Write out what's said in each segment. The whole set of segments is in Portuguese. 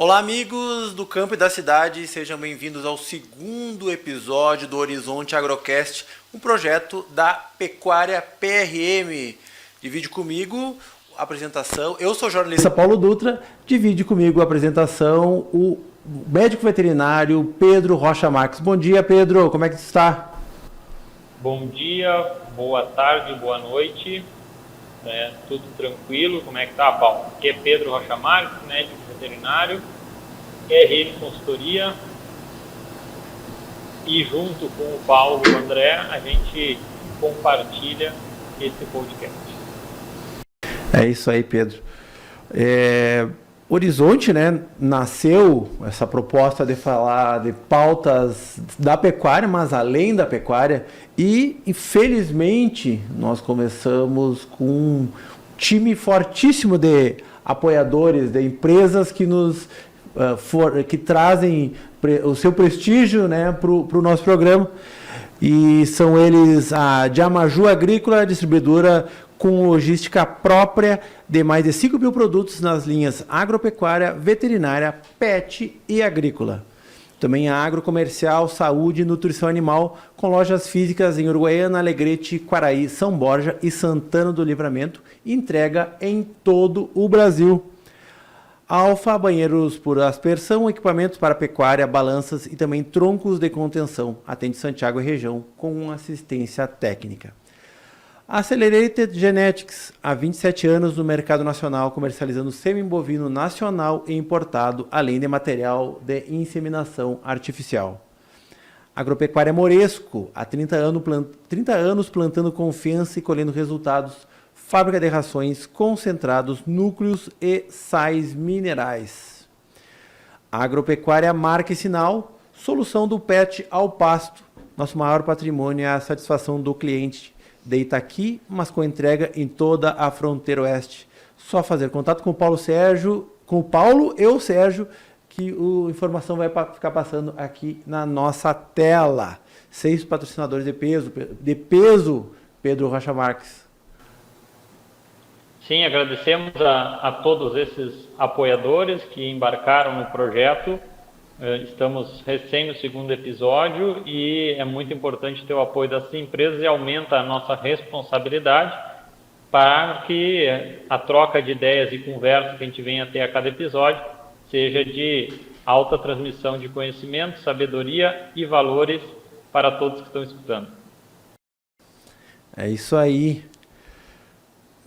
Olá, amigos do campo e da cidade, sejam bem-vindos ao segundo episódio do Horizonte Agrocast, um projeto da Pecuária PRM. Divide comigo a apresentação, eu sou o jornalista Paulo Dutra, divide comigo a apresentação o médico veterinário Pedro Rocha Marques. Bom dia, Pedro, como é que você está? Bom dia, boa tarde, boa noite, tudo tranquilo, como é que tá, Paulo? Aqui é Pedro Rocha Marques, médico veterinário, PRM Consultoria, e junto com o Paulo e o André, a gente compartilha esse podcast. É isso aí, Pedro. Horizonte, né, nasceu essa proposta de falar de pautas da pecuária, mas além da pecuária, e infelizmente nós começamos com um time fortíssimo de apoiadores, de empresas que nos que trazem o seu prestígio, né, para o nosso programa, e são eles a Diamaju Agrícola, distribuidora com logística própria de mais de 5 mil produtos nas linhas agropecuária, veterinária, pet e agrícola. Também a agrocomercial, saúde e nutrição animal, com lojas físicas em Uruguaiana, Alegrete, Quaraí, São Borja e Santana do Livramento, entrega em todo o Brasil. Alfa, banheiros por aspersão, equipamentos para pecuária, balanças e também troncos de contenção. Atende Santiago e região com assistência técnica. Accelerated Genetics, há 27 anos no mercado nacional, comercializando semi-bovino nacional e importado, além de material de inseminação artificial. Agropecuária Moresco, há 30 anos plantando confiança e colhendo resultados. Fábrica de rações, concentrados, núcleos e sais minerais. Agropecuária Marca e Sinal, solução do pet ao pasto. Nosso maior patrimônio é a satisfação do cliente de Itaqui, mas com entrega em toda a fronteira oeste. Só fazer contato com o Paulo e o Sérgio, que a informação vai ficar passando aqui na nossa tela. 6 patrocinadores de peso, Pedro Rocha Marques. Sim, agradecemos a todos esses apoiadores que embarcaram no projeto. Estamos recém no segundo episódio e é muito importante ter o apoio dessas empresas e aumenta a nossa responsabilidade para que a troca de ideias e conversa que a gente venha a ter a cada episódio seja de alta transmissão de conhecimento, sabedoria e valores para todos que estão escutando. É isso aí.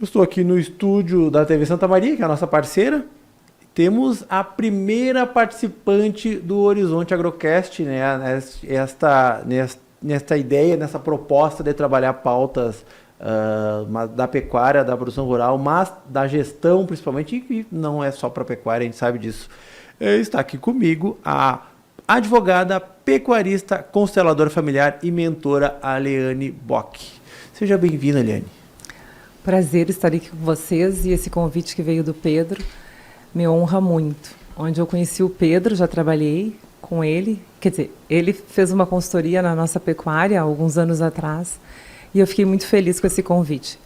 Eu estou aqui no estúdio da TV Santa Maria, que é a nossa parceira. Temos a primeira participante do Horizonte Agrocast, né? Nesta ideia, nessa proposta de trabalhar pautas da pecuária, da produção rural, mas da gestão principalmente, e não é só para pecuária, a gente sabe disso. Está aqui comigo a advogada, pecuarista, consteladora familiar e mentora Aliane Bock. Seja bem-vinda, Aliane. Prazer estar aqui com vocês, e esse convite que veio do Pedro me honra muito. Onde eu conheci o Pedro, já trabalhei com ele, quer dizer, ele fez uma consultoria na nossa pecuária há alguns anos atrás, e eu fiquei muito feliz com esse convite,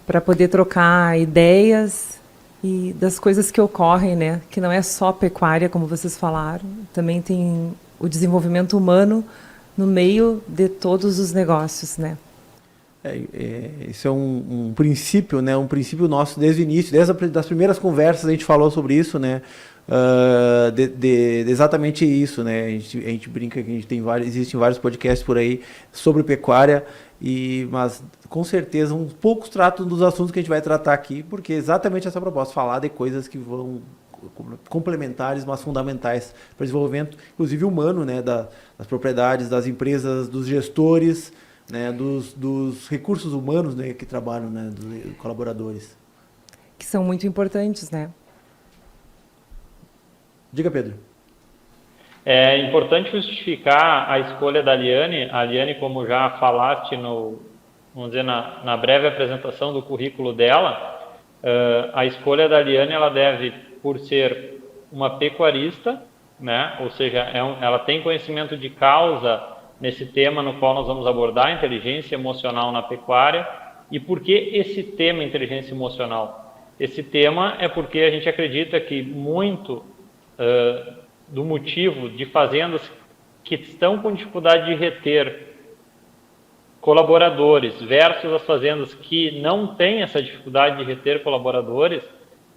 para poder trocar ideias e das coisas que ocorrem, né? Que não é só pecuária, como vocês falaram, também tem o desenvolvimento humano no meio de todos os negócios, né? Isso é um princípio, né? Um princípio nosso desde o início, desde das primeiras conversas a gente falou sobre isso, né? Exatamente isso, né? A gente brinca que existem vários podcasts por aí sobre pecuária, mas com certeza poucos tratam dos assuntos que a gente vai tratar aqui, porque exatamente essa proposta, falar de coisas que vão complementares, mas fundamentais para o desenvolvimento, inclusive humano, né? Das propriedades, das empresas, dos gestores, né, dos recursos humanos, né, que trabalham, né, dos colaboradores. Que são muito importantes, né? Diga, Pedro. É importante justificar a escolha da Aliane. A Aliane, como já falaste vamos dizer, na breve apresentação do currículo dela, a escolha da Aliane, ela deve, por ser uma pecuarista, né, ou seja, ela tem conhecimento de causa nesse tema no qual nós vamos abordar, inteligência emocional na pecuária. E por que esse tema, inteligência emocional? Esse tema é porque a gente acredita que muito do motivo de fazendas que estão com dificuldade de reter colaboradores versus as fazendas que não têm essa dificuldade de reter colaboradores,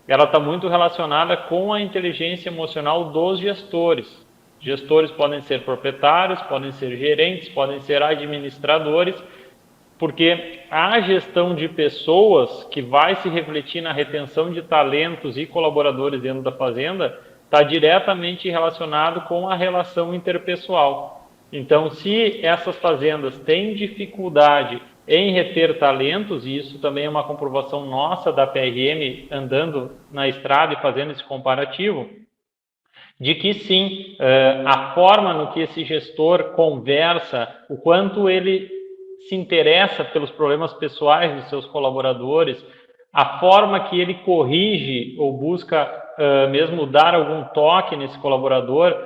ela está muito relacionada com a inteligência emocional dos gestores. Gestores podem ser proprietários, podem ser gerentes, podem ser administradores, porque a gestão de pessoas que vai se refletir na retenção de talentos e colaboradores dentro da fazenda está diretamente relacionado com a relação interpessoal. Então, se essas fazendas têm dificuldade em reter talentos, e isso também é uma comprovação nossa da PRM andando na estrada e fazendo esse comparativo, de que sim, a forma no que esse gestor conversa, o quanto ele se interessa pelos problemas pessoais dos seus colaboradores, a forma que ele corrige ou busca mesmo dar algum toque nesse colaborador,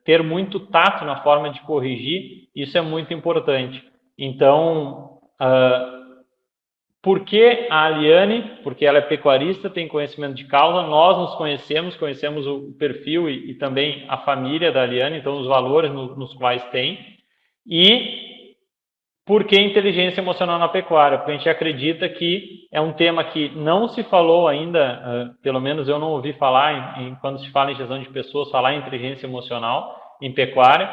ter muito tato na forma de corrigir, isso é muito importante. Então, por que a Aliane? Porque ela é pecuarista, tem conhecimento de causa, nós nos conhecemos o perfil e também a família da Aliane, então os valores nos quais tem. E por que inteligência emocional na pecuária? Porque a gente acredita que é um tema que não se falou ainda, pelo menos eu não ouvi falar, quando se fala em gestão de pessoas, falar em inteligência emocional em pecuária,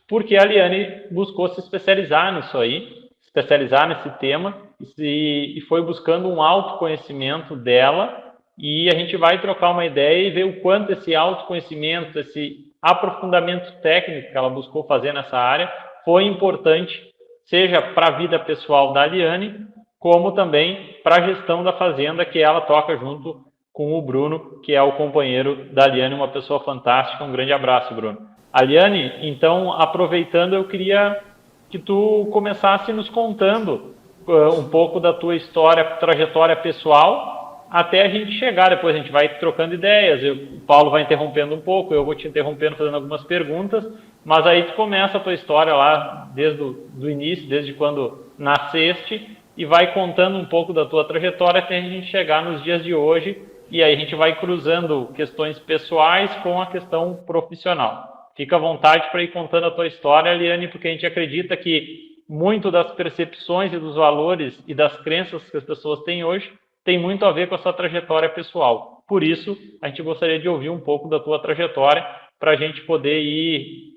porque a Aliane buscou se especializar nisso aí, especializar nesse tema, e foi buscando um autoconhecimento dela, e a gente vai trocar uma ideia e ver o quanto esse autoconhecimento, esse aprofundamento técnico que ela buscou fazer nessa área foi importante, seja para a vida pessoal da Aliane, como também para a gestão da fazenda que ela toca junto com o Bruno, que é o companheiro da Aliane, uma pessoa fantástica. Um grande abraço, Bruno. Aliane, então, aproveitando, eu queria que tu começasse nos contando um pouco da tua história, trajetória pessoal, até a gente chegar. Depois a gente vai trocando ideias, o Paulo vai interrompendo um pouco, eu vou te interrompendo, fazendo algumas perguntas, mas aí tu começa a tua história lá desde o início, desde quando nasceste, e vai contando um pouco da tua trajetória até a gente chegar nos dias de hoje, e aí a gente vai cruzando questões pessoais com a questão profissional. Fica à vontade para ir contando a tua história, Aliane, porque a gente acredita que muito das percepções e dos valores e das crenças que as pessoas têm hoje tem muito a ver com a sua trajetória pessoal. Por isso, a gente gostaria de ouvir um pouco da tua trajetória para a gente poder ir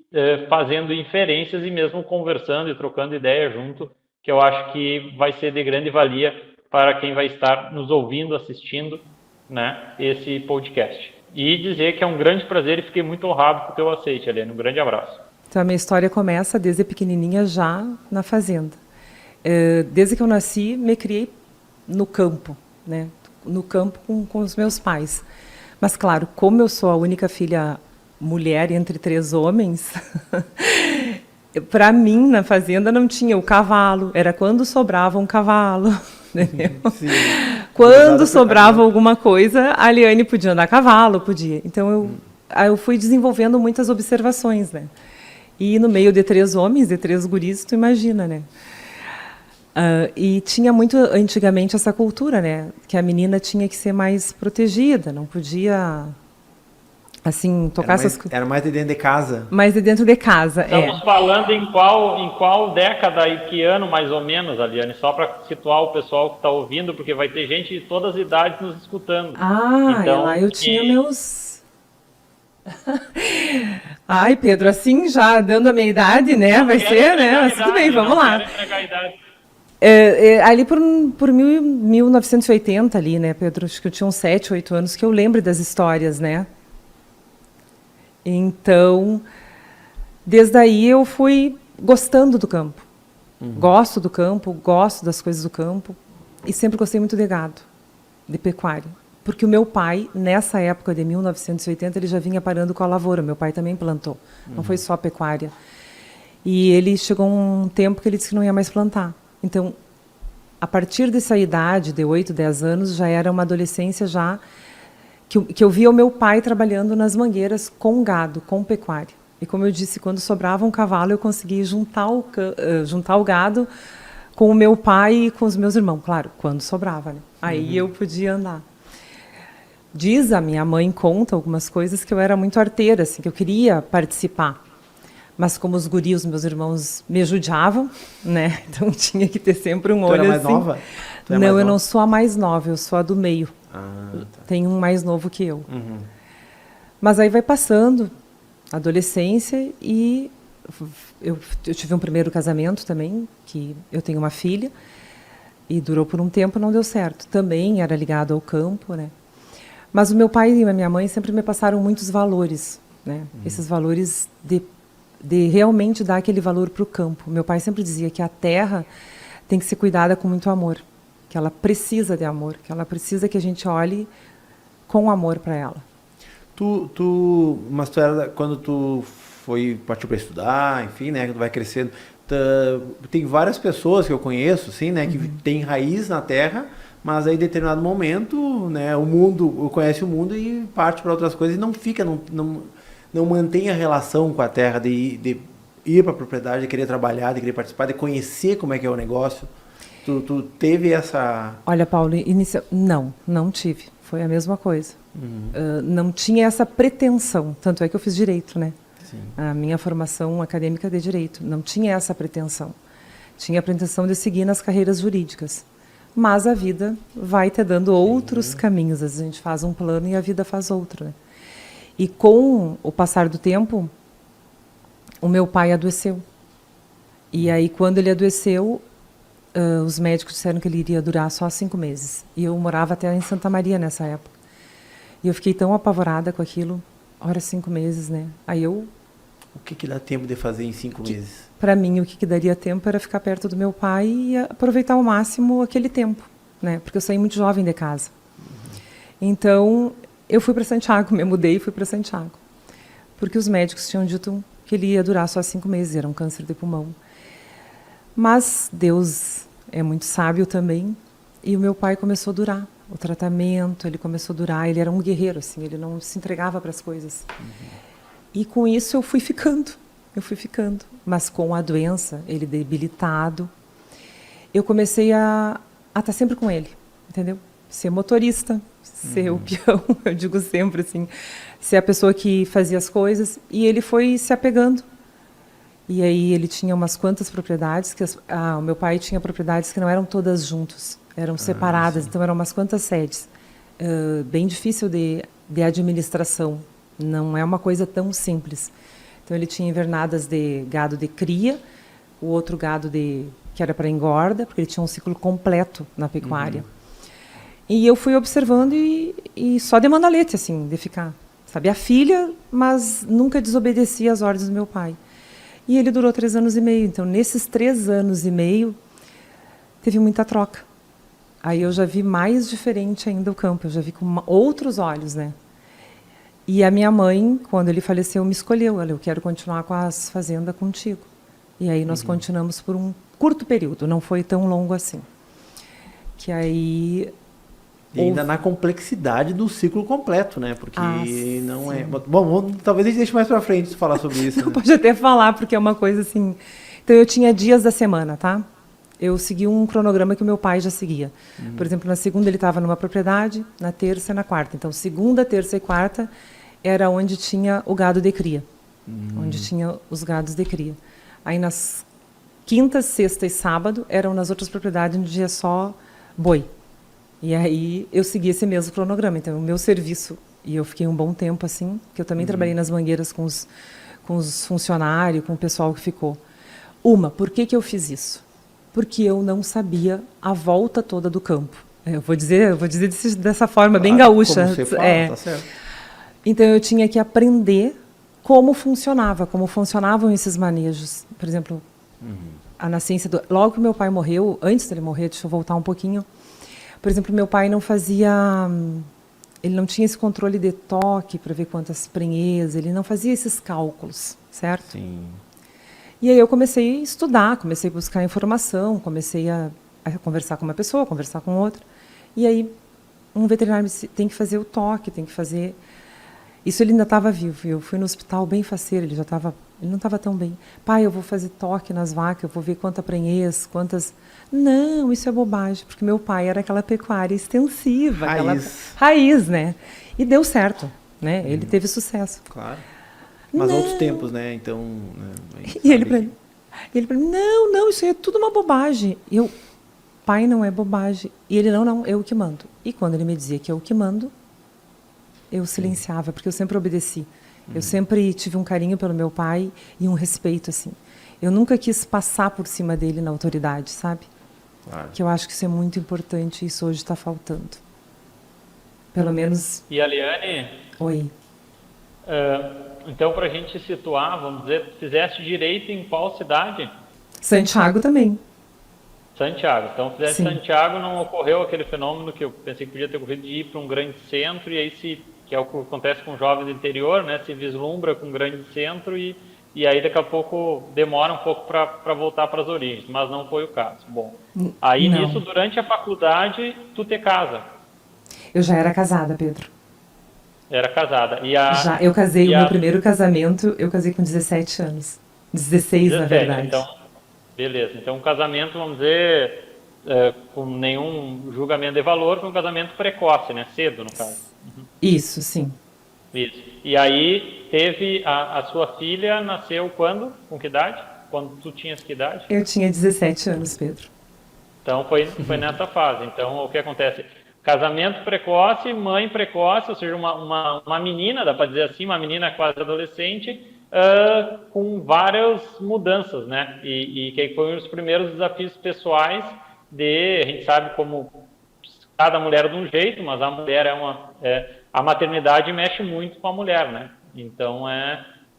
fazendo inferências e mesmo conversando e trocando ideia junto, que eu acho que vai ser de grande valia para quem vai estar nos ouvindo, assistindo, né, esse podcast. E dizer que é um grande prazer e fiquei muito honrado com o teu aceite, Aliane. Um grande abraço. Então, a minha história começa desde pequenininha já na fazenda. Desde que eu nasci, me criei no campo, né? No campo com os meus pais. Mas, claro, como eu sou a única filha mulher entre 3 homens, para mim, na fazenda, não tinha o cavalo. Era quando sobrava um cavalo. Sim. Quando sobrava alguma coisa, a Aliane podia andar a cavalo, podia. Então, eu fui desenvolvendo muitas observações, né? E no meio de 3 homens, de 3 guris, tu imagina, né? E tinha muito, antigamente, essa cultura, né? Que a menina tinha que ser mais protegida, não podia, assim, tocar essas coisas. Era mais de dentro de casa. Mais de dentro de casa, Estamos falando em qual década e que ano, mais ou menos, Aliane? Só para situar o pessoal que está ouvindo, porque vai ter gente de todas as idades nos escutando. Então, lá eu tinha meus... Ai, Pedro, assim, já dando a minha idade, né? Vai ser, né? Mas tudo bem, vamos lá. Ali por 1980, ali, né, Pedro? Acho que eu tinha uns 7, 8 anos, que eu lembro das histórias, né? Então, desde aí eu fui gostando do campo. Gosto do campo, gosto das coisas do campo. E sempre gostei muito de gado, de pecuária. Porque o meu pai, nessa época de 1980, ele já vinha parando com a lavoura. Meu pai também plantou. Não foi só pecuária. E ele chegou um tempo que ele disse que não ia mais plantar. Então, a partir dessa idade, de 8, 10 anos, já era uma adolescência já que eu via o meu pai trabalhando nas mangueiras com gado, com pecuária. E como eu disse, quando sobrava um cavalo, eu conseguia juntar o gado com o meu pai e com os meus irmãos. Claro, quando sobrava, né? Aí eu podia andar. Diz a minha mãe, conta algumas coisas que eu era muito arteira, assim, que eu queria participar. Mas como os guris, os meus irmãos me judiavam, né? Então tinha que ter sempre um olho Tu era mais assim. nova? Tu é Não, mais eu nova? não sou a mais nova, eu sou a do meio. Ah, tá. Tem um mais novo que eu. Uhum. Mas aí vai passando a adolescência e eu tive um primeiro casamento também, que eu tenho uma filha, e durou por um tempo, não deu certo. Também era ligado ao campo, né? Mas o meu pai e a minha mãe sempre me passaram muitos valores, né? Esses valores de realmente dar aquele valor para o campo. Meu pai sempre dizia que a terra tem que ser cuidada com muito amor, que ela precisa de amor, que ela precisa que a gente olhe com amor para ela. Mas tu era quando tu partiu para estudar, enfim, né, que tu vai crescendo. Tem várias pessoas que eu conheço, assim, né, que tem raiz na terra, mas aí em determinado momento, né, conhece o mundo e parte para outras coisas e não fica, não mantém a relação com a terra de ir para a propriedade, de querer trabalhar, de querer participar, de conhecer como é que é o negócio. Tu teve essa... Olha, Paulo, não tive. Foi a mesma coisa. Não tinha essa pretensão. Tanto é que eu fiz direito, né? Sim. A minha formação acadêmica de direito. Não tinha essa pretensão. Tinha a pretensão de seguir nas carreiras jurídicas. Mas a vida vai te dando outros caminhos. Às vezes a gente faz um plano e a vida faz outro, né? E com o passar do tempo, o meu pai adoeceu. E aí, quando ele adoeceu, os médicos disseram que ele iria durar só 5 meses. E eu morava até em Santa Maria nessa época. E eu fiquei tão apavorada com aquilo. Ora, 5 meses, né? Aí O que dá tempo de fazer em 5 meses? para mim, o que daria tempo era ficar perto do meu pai e aproveitar ao máximo aquele tempo, né? Porque eu saí muito jovem de casa. Então, eu fui para Santiago, me mudei e fui para Santiago. Porque os médicos tinham dito que ele ia durar só 5 meses, era um câncer de pulmão. Mas Deus é muito sábio também, e o meu pai começou a durar. O tratamento, ele começou a durar, ele era um guerreiro, assim, ele não se entregava para as coisas. E com isso eu fui ficando. Mas com a doença, ele debilitado, eu comecei a estar sempre com ele, entendeu? Ser motorista, ser o peão, eu digo sempre assim, ser a pessoa que fazia as coisas, e ele foi se apegando. E aí ele tinha umas quantas propriedades, o meu pai tinha propriedades que não eram todas juntas, eram separadas, então eram umas quantas sedes. Bem difícil de administração, não é uma coisa tão simples. Então ele tinha invernadas de gado de cria, o outro gado que era para engorda, porque ele tinha um ciclo completo na pecuária. E eu fui observando e só de mandalete, assim, de ficar, sabe, a filha, mas nunca desobedecia às ordens do meu pai. E ele durou 3 anos e meio. Então, nesses 3 anos e meio, teve muita troca. Aí eu já vi mais diferente ainda o campo, eu já vi com outros olhos, né? E a minha mãe, quando ele faleceu, me escolheu. Eu quero continuar com as fazendas contigo. E aí nós continuamos por um curto período, não foi tão longo assim. Que aí... E ainda na complexidade do ciclo completo, né? Porque não sim. é... Bom, talvez a gente deixe mais pra frente falar sobre isso. Não, né? pode até falar, porque é uma coisa assim... Então, eu tinha dias da semana, tá? Eu segui um cronograma que o meu pai já seguia. Por exemplo, na segunda ele estava numa propriedade, na terça e na quarta. Então, segunda, terça e quarta era onde tinha o gado de cria. Onde tinha os gados de cria. Aí, nas quinta, sexta e sábado, eram nas outras propriedades onde tinha só boi. E aí eu segui esse mesmo cronograma. Então, o meu serviço, e eu fiquei um bom tempo assim, que eu também trabalhei nas mangueiras com os funcionários, com o pessoal que ficou. Por que eu fiz isso? Porque eu não sabia a volta toda do campo. Eu vou dizer dessa forma, bem gaúcha. Como você fala, tá certo. Então, eu tinha que aprender como funcionavam esses manejos. Por exemplo, a nascença logo que meu pai morreu, antes dele morrer, deixa eu voltar um pouquinho. Por exemplo, meu pai ele não tinha esse controle de toque para ver quantas prenhez, ele não fazia esses cálculos, certo? Sim. E aí eu comecei a estudar, comecei a buscar informação, comecei a conversar com uma pessoa, conversar com outra. E aí um veterinário disse, tem que fazer o toque, tem que fazer... Isso ele ainda estava vivo. Eu fui no hospital bem faceiro, ele Ele não estava tão bem. Pai, eu vou fazer toque nas vacas, eu vou ver quanta prenhez, quantas... Não, isso é bobagem, porque meu pai era aquela pecuária extensiva, aquela raiz, né? E deu certo, né? Ele teve sucesso. Claro. Mas não. outros tempos, né? Então... Né? E ele para mim, não, isso aí é tudo uma bobagem. E eu, pai, não é bobagem. E ele, não, eu que mando. E quando ele me dizia que eu que mando, eu silenciava, porque eu sempre obedeci. Eu sempre tive um carinho pelo meu pai e um respeito, assim. Eu nunca quis passar por cima dele na autoridade, sabe? Claro. Que eu acho que isso é muito importante e isso hoje está faltando. Pelo menos... E a Liane? Oi. Então, para a gente situar, vamos dizer, fizeste direito em qual cidade? Santiago também. Santiago. Então, fizeste Sim. Santiago, não ocorreu aquele fenômeno que eu pensei que podia ter ocorrido de ir para um grande centro e aí que é o que acontece com jovens do interior, né? Se vislumbra com um grande centro e aí daqui a pouco demora um pouco para voltar para as origens, mas não foi o caso. Bom, aí não. nisso, durante a faculdade, tu te casa. Eu já era casada, Pedro. Era casada. Já, eu casei, o meu primeiro casamento, eu casei com 17 anos. 16, na verdade. Então, beleza. Então, um casamento, vamos dizer, com nenhum julgamento de valor, foi um casamento precoce, né? Cedo, no caso. Isso, sim. Isso. E aí, teve a sua filha, nasceu quando? Com que idade? Quando tu tinhas que idade? Eu tinha 17 anos, Pedro. Então, foi nessa fase. Então, o que acontece? Casamento precoce, mãe precoce, ou seja, uma menina, dá para dizer assim, uma menina quase adolescente, com várias mudanças, né? E que foi um dos primeiros desafios pessoais a gente sabe como cada mulher é de um jeito, mas a mulher a maternidade mexe muito com a mulher, né? Então,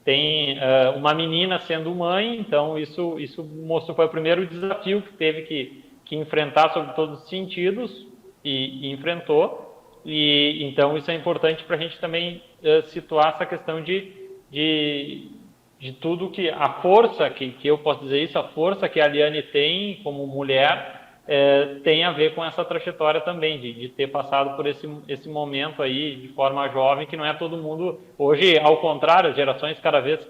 tem uma menina sendo mãe, então isso mostrou, foi o primeiro desafio que teve que enfrentar sobre todos os sentidos, e enfrentou, e então isso é importante para a gente também situar essa questão de tudo que a força que eu posso dizer isso, a força que a Liane tem como mulher tem a ver com essa trajetória também, de ter passado por esse momento aí de forma jovem, que não é todo mundo, hoje ao contrário, as gerações cada vez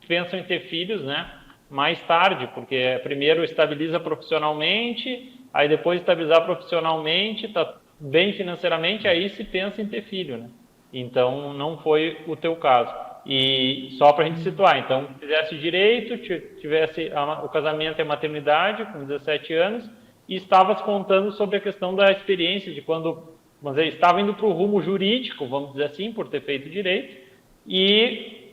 pensam em ter filhos, né, mais tarde, porque primeiro estabiliza profissionalmente, aí depois de estabilizar profissionalmente, está bem financeiramente, aí se pensa em ter filho, né? Então, não foi o teu caso. E só para a gente situar, então, fizesse direito, tivesse o casamento e a maternidade com 17 anos, e estavas contando sobre a questão da experiência de quando, vamos dizer, estava indo para o rumo jurídico, vamos dizer assim, por ter feito direito, e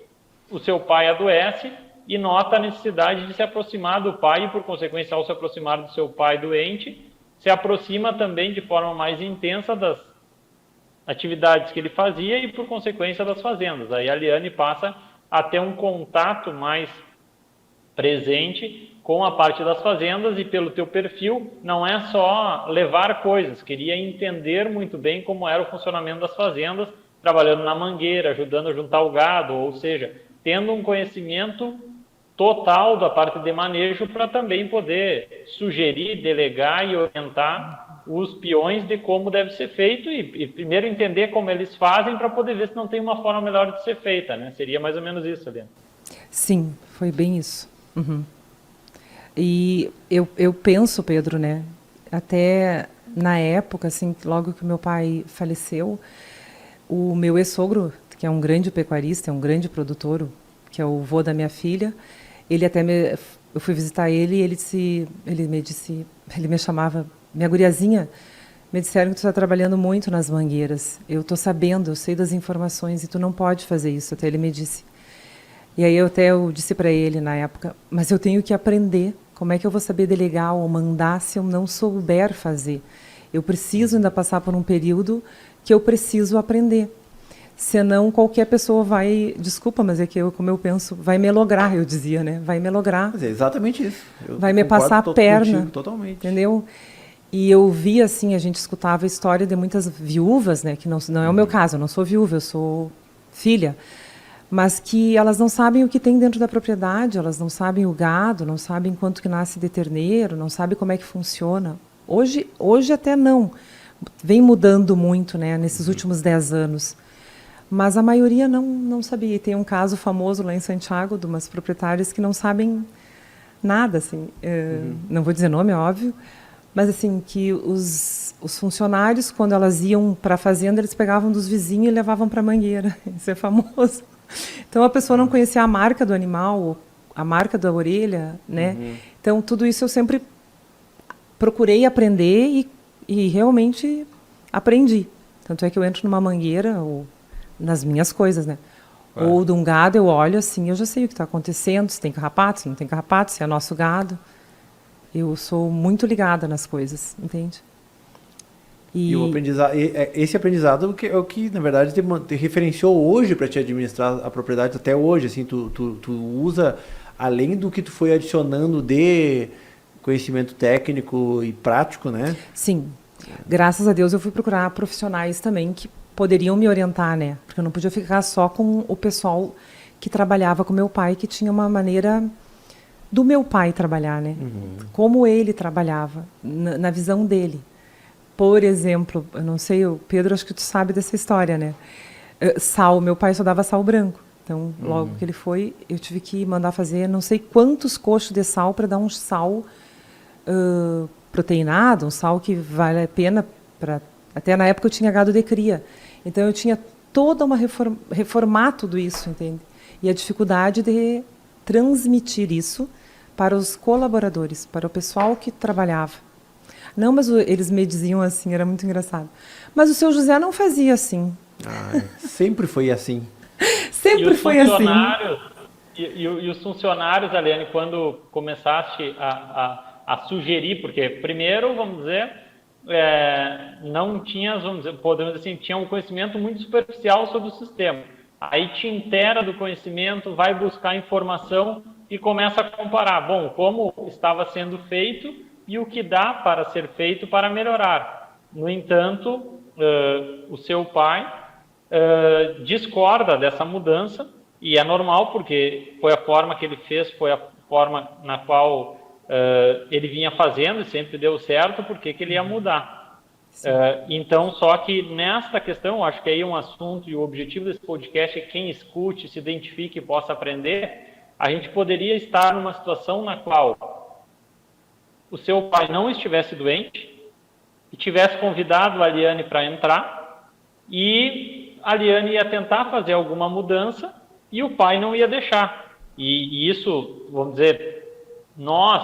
o seu pai adoece, e nota a necessidade de se aproximar do pai e, por consequência, ao se aproximar do seu pai doente, se aproxima também de forma mais intensa das atividades que ele fazia e, por consequência, das fazendas. Aí a Liane passa a ter um contato mais presente com a parte das fazendas e, pelo teu perfil, não é só levar coisas, queria entender muito bem como era o funcionamento das fazendas, trabalhando na mangueira, ajudando a juntar o gado, ou seja, tendo um conhecimento total da parte de manejo para também poder sugerir, delegar e orientar os peões de como deve ser feito e primeiro entender como eles fazem para poder ver se não tem uma forma melhor de ser feita, né? Seria mais ou menos isso, Helena. Sim, foi bem isso. E eu penso, Pedro, né? Até na época, assim, logo que meu pai faleceu, o meu ex-sogro, que é um grande pecuarista, é um grande produtor, que é o vô da minha filha, ele até eu fui visitar ele e ele me chamava, minha guriazinha, me disseram que tu está trabalhando muito nas mangueiras. Eu estou sabendo, eu sei das informações e tu não pode fazer isso, até ele me disse. E aí eu disse para ele na época, mas eu tenho que aprender. Como é que eu vou saber delegar ou mandar se eu não souber fazer? Eu preciso ainda passar por um período que eu preciso aprender. Senão qualquer pessoa vai, desculpa, mas é que como eu penso, vai me lograr, eu dizia, né? Vai me lograr. Mas é exatamente isso. Vai me passar a perna, totalmente. Entendeu? E eu vi, assim, a gente escutava a história de muitas viúvas, né? Que não é o meu caso, eu não sou viúva, eu sou filha. Mas que elas não sabem o que tem dentro da propriedade, elas não sabem o gado, não sabem quanto que nasce de terneiro, não sabem como é que funciona. Hoje até não. Vem mudando muito, né? Nesses últimos 10 anos. Mas a maioria não sabia. E tem um caso famoso lá em Santiago de umas proprietárias que não sabem nada, assim. Não vou dizer nome, é óbvio, mas assim, que os funcionários, quando elas iam para a fazenda, eles pegavam dos vizinhos e levavam para a mangueira. Isso é famoso. Então a pessoa não conhecia a marca do animal, a marca da orelha, né? Então tudo isso eu sempre procurei aprender e realmente aprendi. Tanto é que eu entro numa mangueira ou nas minhas coisas, né? Ou de um gado eu olho assim, eu já sei o que está acontecendo, se tem carrapato, se não tem carrapato, se é nosso gado. Eu sou muito ligada nas coisas, entende? E o aprendizado, esse aprendizado é o que na verdade, te referenciou hoje para te administrar a propriedade até hoje. Assim, tu usa, além do que tu foi adicionando de conhecimento técnico e prático, né? Sim. Graças a Deus eu fui procurar profissionais também que poderiam me orientar, né? Porque eu não podia ficar só com o pessoal que trabalhava com meu pai, que tinha uma maneira do meu pai trabalhar, né? Como ele trabalhava, na visão dele. Por exemplo, eu não sei, o Pedro, acho que tu sabe dessa história, né? Sal, meu pai só dava sal branco. Então, logo que ele foi, eu tive que mandar fazer não sei quantos coxos de sal para dar um sal proteinado, um sal que vale a pena para... Até na época eu tinha gado de cria. Então eu tinha toda uma reformar tudo isso, entende? E a dificuldade de transmitir isso para os colaboradores, para o pessoal que trabalhava. Não, mas eles me diziam assim, era muito engraçado. Mas o seu José não fazia assim. Sempre foi assim. Sempre foi assim. E os funcionários, Aliane, quando começaste a sugerir, porque primeiro, vamos dizer, não tinhas, vamos dizer, podemos dizer assim, tinha um conhecimento muito superficial sobre o sistema. Aí te inteira do conhecimento, vai buscar informação e começa a comparar. Bom, como estava sendo feito e o que dá para ser feito para melhorar. No entanto, o seu pai discorda dessa mudança, e é normal, porque foi a forma que ele fez, foi a forma na qual ele vinha fazendo e sempre deu certo, porque que ele ia mudar. Então, só que nesta questão, acho que aí um assunto e o objetivo desse podcast é que quem escute, se identifique e possa aprender. A gente poderia estar numa situação na qual o seu pai não estivesse doente e tivesse convidado a Aliane para entrar, e a Aliane ia tentar fazer alguma mudança e o pai não ia deixar. E isso, vamos dizer, nós,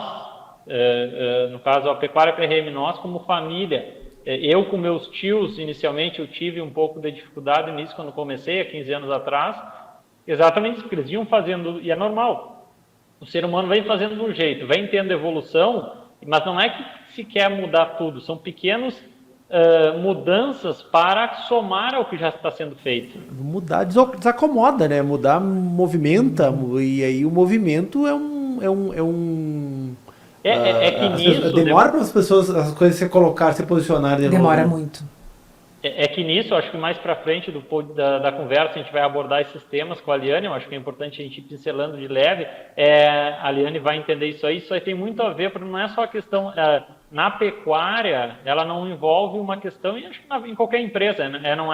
no caso a Pecuária PRM, nós como família, eu com meus tios, inicialmente eu tive um pouco de dificuldade nisso quando comecei, há 15 anos atrás, exatamente isso que eles iam fazendo, e é normal. O ser humano vem fazendo de um jeito, vem tendo evolução, mas não é que se quer mudar tudo, são pequenos mudanças para somar ao que já está sendo feito. Mudar desacomoda, né? Mudar movimenta, e aí o movimento que nisso... Demora para as pessoas, as coisas se colocar, se posicionar. Demora muito. É que nisso, acho que mais para frente da conversa a gente vai abordar esses temas com a Aliane. Eu acho que é importante a gente ir pincelando de leve. A Aliane vai entender isso aí tem muito a ver, porque não é só a questão... na pecuária, ela não envolve uma questão, e acho que em qualquer empresa, né? Não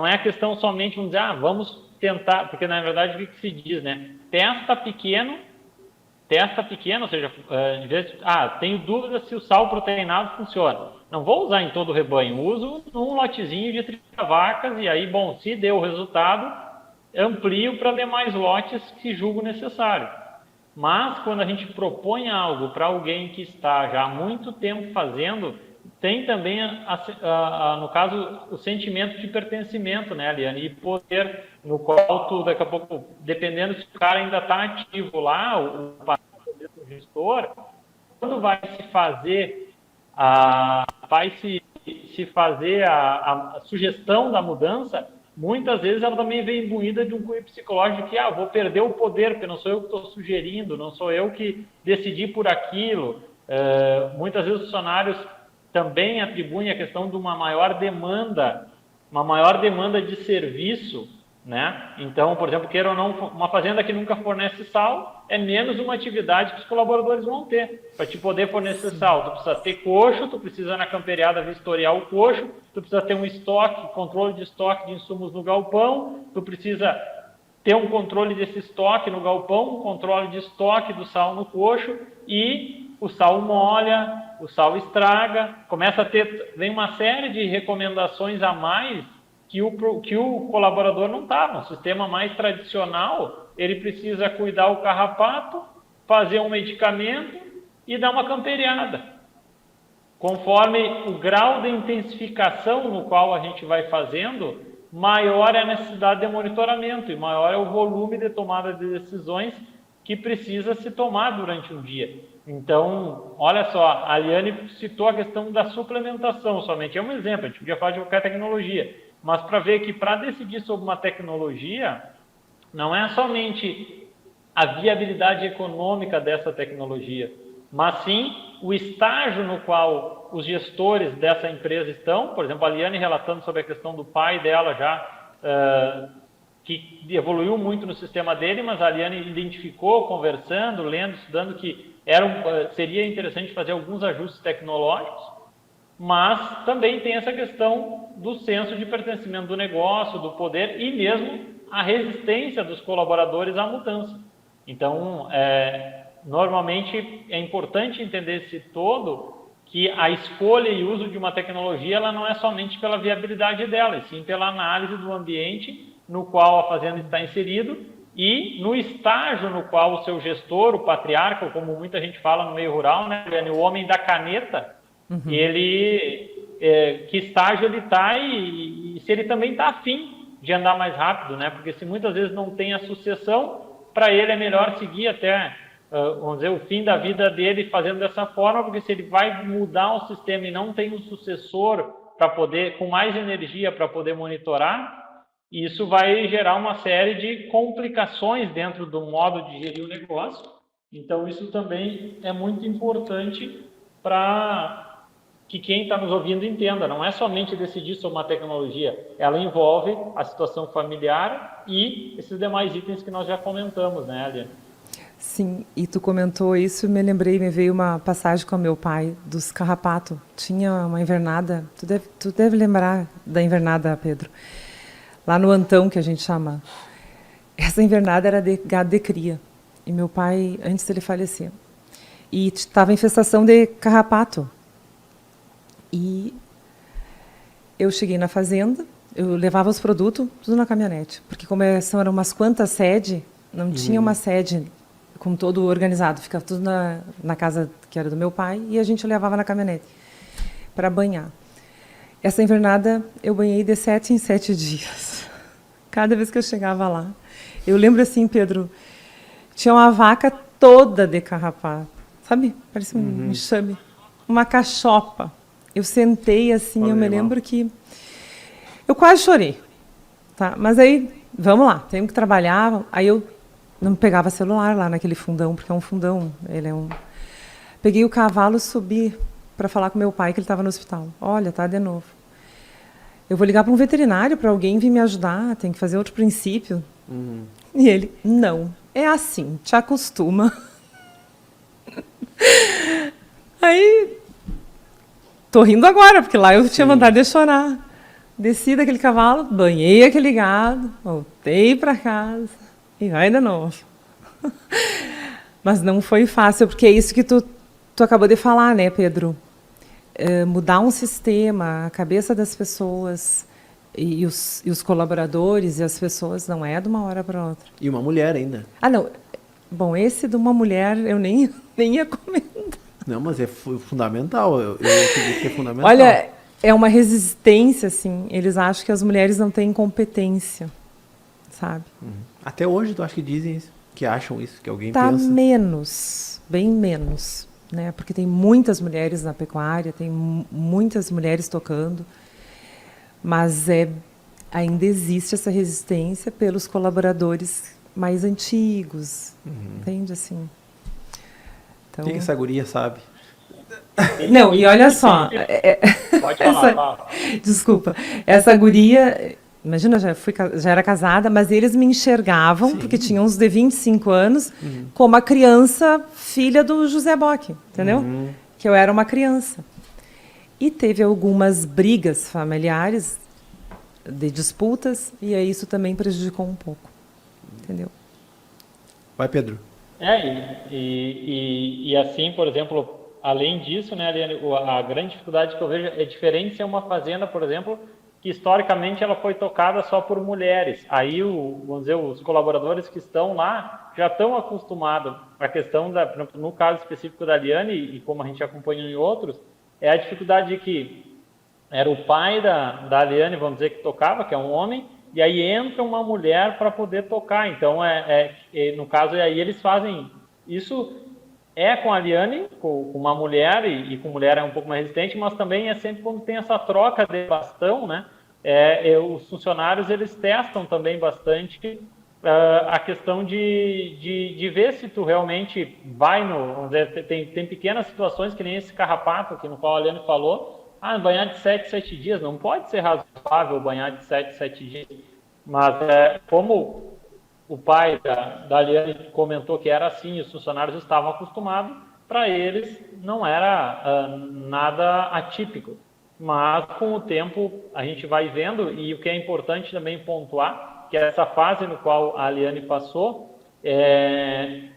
é a questão somente, vamos dizer, vamos tentar, porque na verdade o que se diz, né? Testa pequeno, ou seja, em vez de, tenho dúvida se o sal proteinado funciona. Não vou usar em todo o rebanho, uso num lotezinho de 30 vacas, e aí, bom, se deu o resultado, amplio para demais lotes que julgo necessário. Mas quando a gente propõe algo para alguém que está já há muito tempo fazendo, tem também, no caso, o sentimento de pertencimento, né, Aliane? E poder, no qual tu, daqui a pouco, dependendo se o cara ainda está ativo lá, o gestor, quando vai se fazer a sugestão da mudança, muitas vezes ela também vem imbuída de um cunho psicológico que, vou perder o poder, porque não sou eu que estou sugerindo, não sou eu que decidi por aquilo. Muitas vezes os funcionários também atribuem a questão de uma maior demanda de serviço né? Então, por exemplo, queira ou não, uma fazenda que nunca fornece sal é menos uma atividade que os colaboradores vão ter. Para te poder fornecer sal, tu precisa ter coxo, tu precisa na camperiada vistoriar o coxo, tu precisa ter um estoque, controle de estoque de insumos no galpão, tu precisa ter um controle desse estoque no galpão, um controle de estoque do sal no coxo, e o sal molha, o sal estraga, vem uma série de recomendações a mais que o colaborador não está. No sistema mais tradicional, ele precisa cuidar o carrapato, fazer um medicamento e dar uma camperiada. Conforme o grau de intensificação no qual a gente vai fazendo, maior é a necessidade de monitoramento e maior é o volume de tomada de decisões que precisa se tomar durante um dia. Então, olha só, a Aliane citou a questão da suplementação somente. É um exemplo, a gente podia falar de qualquer tecnologia. Mas para ver que para decidir sobre uma tecnologia, não é somente a viabilidade econômica dessa tecnologia, mas sim o estágio no qual os gestores dessa empresa estão. Por exemplo, a Aliane relatando sobre a questão do pai dela já, que evoluiu muito no sistema dele, mas a Aliane identificou, conversando, lendo, estudando, que seria interessante fazer alguns ajustes tecnológicos, mas também tem essa questão do senso de pertencimento do negócio, do poder e mesmo a resistência dos colaboradores à mudança. Então, normalmente é importante entender esse todo, que a escolha e uso de uma tecnologia ela não é somente pela viabilidade dela, e sim pela análise do ambiente no qual a fazenda está inserido e no estágio no qual o seu gestor, o patriarca, como muita gente fala no meio rural, né, o homem da caneta, que estágio ele está e se ele também está afim de andar mais rápido, né? Porque se muitas vezes não tem a sucessão, para ele é melhor seguir até, vamos dizer, o fim da vida dele fazendo dessa forma, porque se ele vai mudar o sistema e não tem um sucessor para poder, com mais energia para poder monitorar, isso vai gerar uma série de complicações dentro do modo de gerir o negócio. Então isso também é muito importante para que quem está nos ouvindo entenda. Não é somente decidir sobre uma tecnologia, ela envolve a situação familiar e esses demais itens que nós já comentamos, né, Aliane? Sim, e tu comentou isso, me veio uma passagem com meu pai, dos carrapatos. Tinha uma invernada, tu deve lembrar da invernada, Pedro, lá no Antão, que a gente chama. Essa invernada era de gado de cria, e meu pai, antes dele falecer, e estava infestação de carrapato. E eu cheguei na fazenda, eu levava os produtos tudo na caminhonete, porque como eram umas quantas sedes, não tinha uma sede com todo organizado, ficava tudo na casa que era do meu pai, e a gente levava na caminhonete para banhar. Essa invernada eu banhei de 7 em 7 dias, cada vez que eu chegava lá. Eu lembro assim, Pedro, tinha uma vaca toda de carrapato, sabe? Parecia um enxame, uma cachopa. Eu sentei assim, eu me lembro que eu quase chorei, tá? Mas aí, vamos lá, temos que trabalhar. Aí eu não pegava celular lá naquele fundão, porque é um fundão, Peguei o cavalo, subi para falar com meu pai, que ele estava no hospital. Olha, tá de novo. Eu vou ligar para um veterinário, para alguém vir me ajudar, tem que fazer outro princípio. E ele, não, é assim, te acostuma. Aí... Tô rindo agora, porque lá eu tinha vontade de chorar. Desci daquele cavalo, banhei aquele gado, voltei para casa e vai de novo. Mas não foi fácil, porque é isso que tu acabou de falar, né, Pedro? Mudar um sistema, a cabeça das pessoas e os colaboradores e as pessoas não é de uma hora para outra. E uma mulher ainda. Ah, não. Bom, esse de uma mulher eu nem ia comentar. Não, mas é fundamental, eu acredito que é fundamental. Olha, é uma resistência, assim, eles acham que as mulheres não têm competência, sabe? Até hoje, tu acha que dizem isso, que acham isso, que alguém tá pensa? Menos, bem menos, né? Porque tem muitas mulheres na pecuária, tem muitas mulheres tocando, mas ainda existe essa resistência pelos colaboradores mais antigos, entende, assim? Então... O que essa guria sabe? Não, e olha só... Pode falar, fala. Desculpa. Essa guria Imagina, já era casada, mas eles me enxergavam, Sim. porque tinham uns de 25 anos, como a criança filha do José Bock, entendeu? Que eu era uma criança. E teve algumas brigas familiares, de disputas, e aí isso também prejudicou um pouco, entendeu? Vai, Pedro. E assim, por exemplo, além disso, né, Aliane, a grande dificuldade que eu vejo é diferente ser uma fazenda, por exemplo, que historicamente ela foi tocada só por mulheres. Aí, vamos dizer, os colaboradores que estão lá já estão acostumados. A questão, no caso específico da Aliane, e como a gente acompanhou em outros, é a dificuldade de que era o pai da Aliane, vamos dizer, que tocava, que é um homem, e aí entra uma mulher para poder tocar. Então, no caso, aí eles fazem isso. É com a Aliane, com uma mulher, e com mulher é um pouco mais resistente, mas também é sempre quando tem essa troca de bastão, né? Os funcionários, eles testam também bastante a questão de ver se tu realmente vai vamos dizer, tem pequenas situações, que nem esse carrapato, que no qual a Aliane falou, banhar de 7 dias, não pode ser razoável banhar de 7 dias, mas como o pai da Aliane comentou que era assim, os funcionários estavam acostumados, para eles não era nada atípico. Mas com o tempo a gente vai vendo, e o que é importante também pontuar, que essa fase no qual a Aliane passou,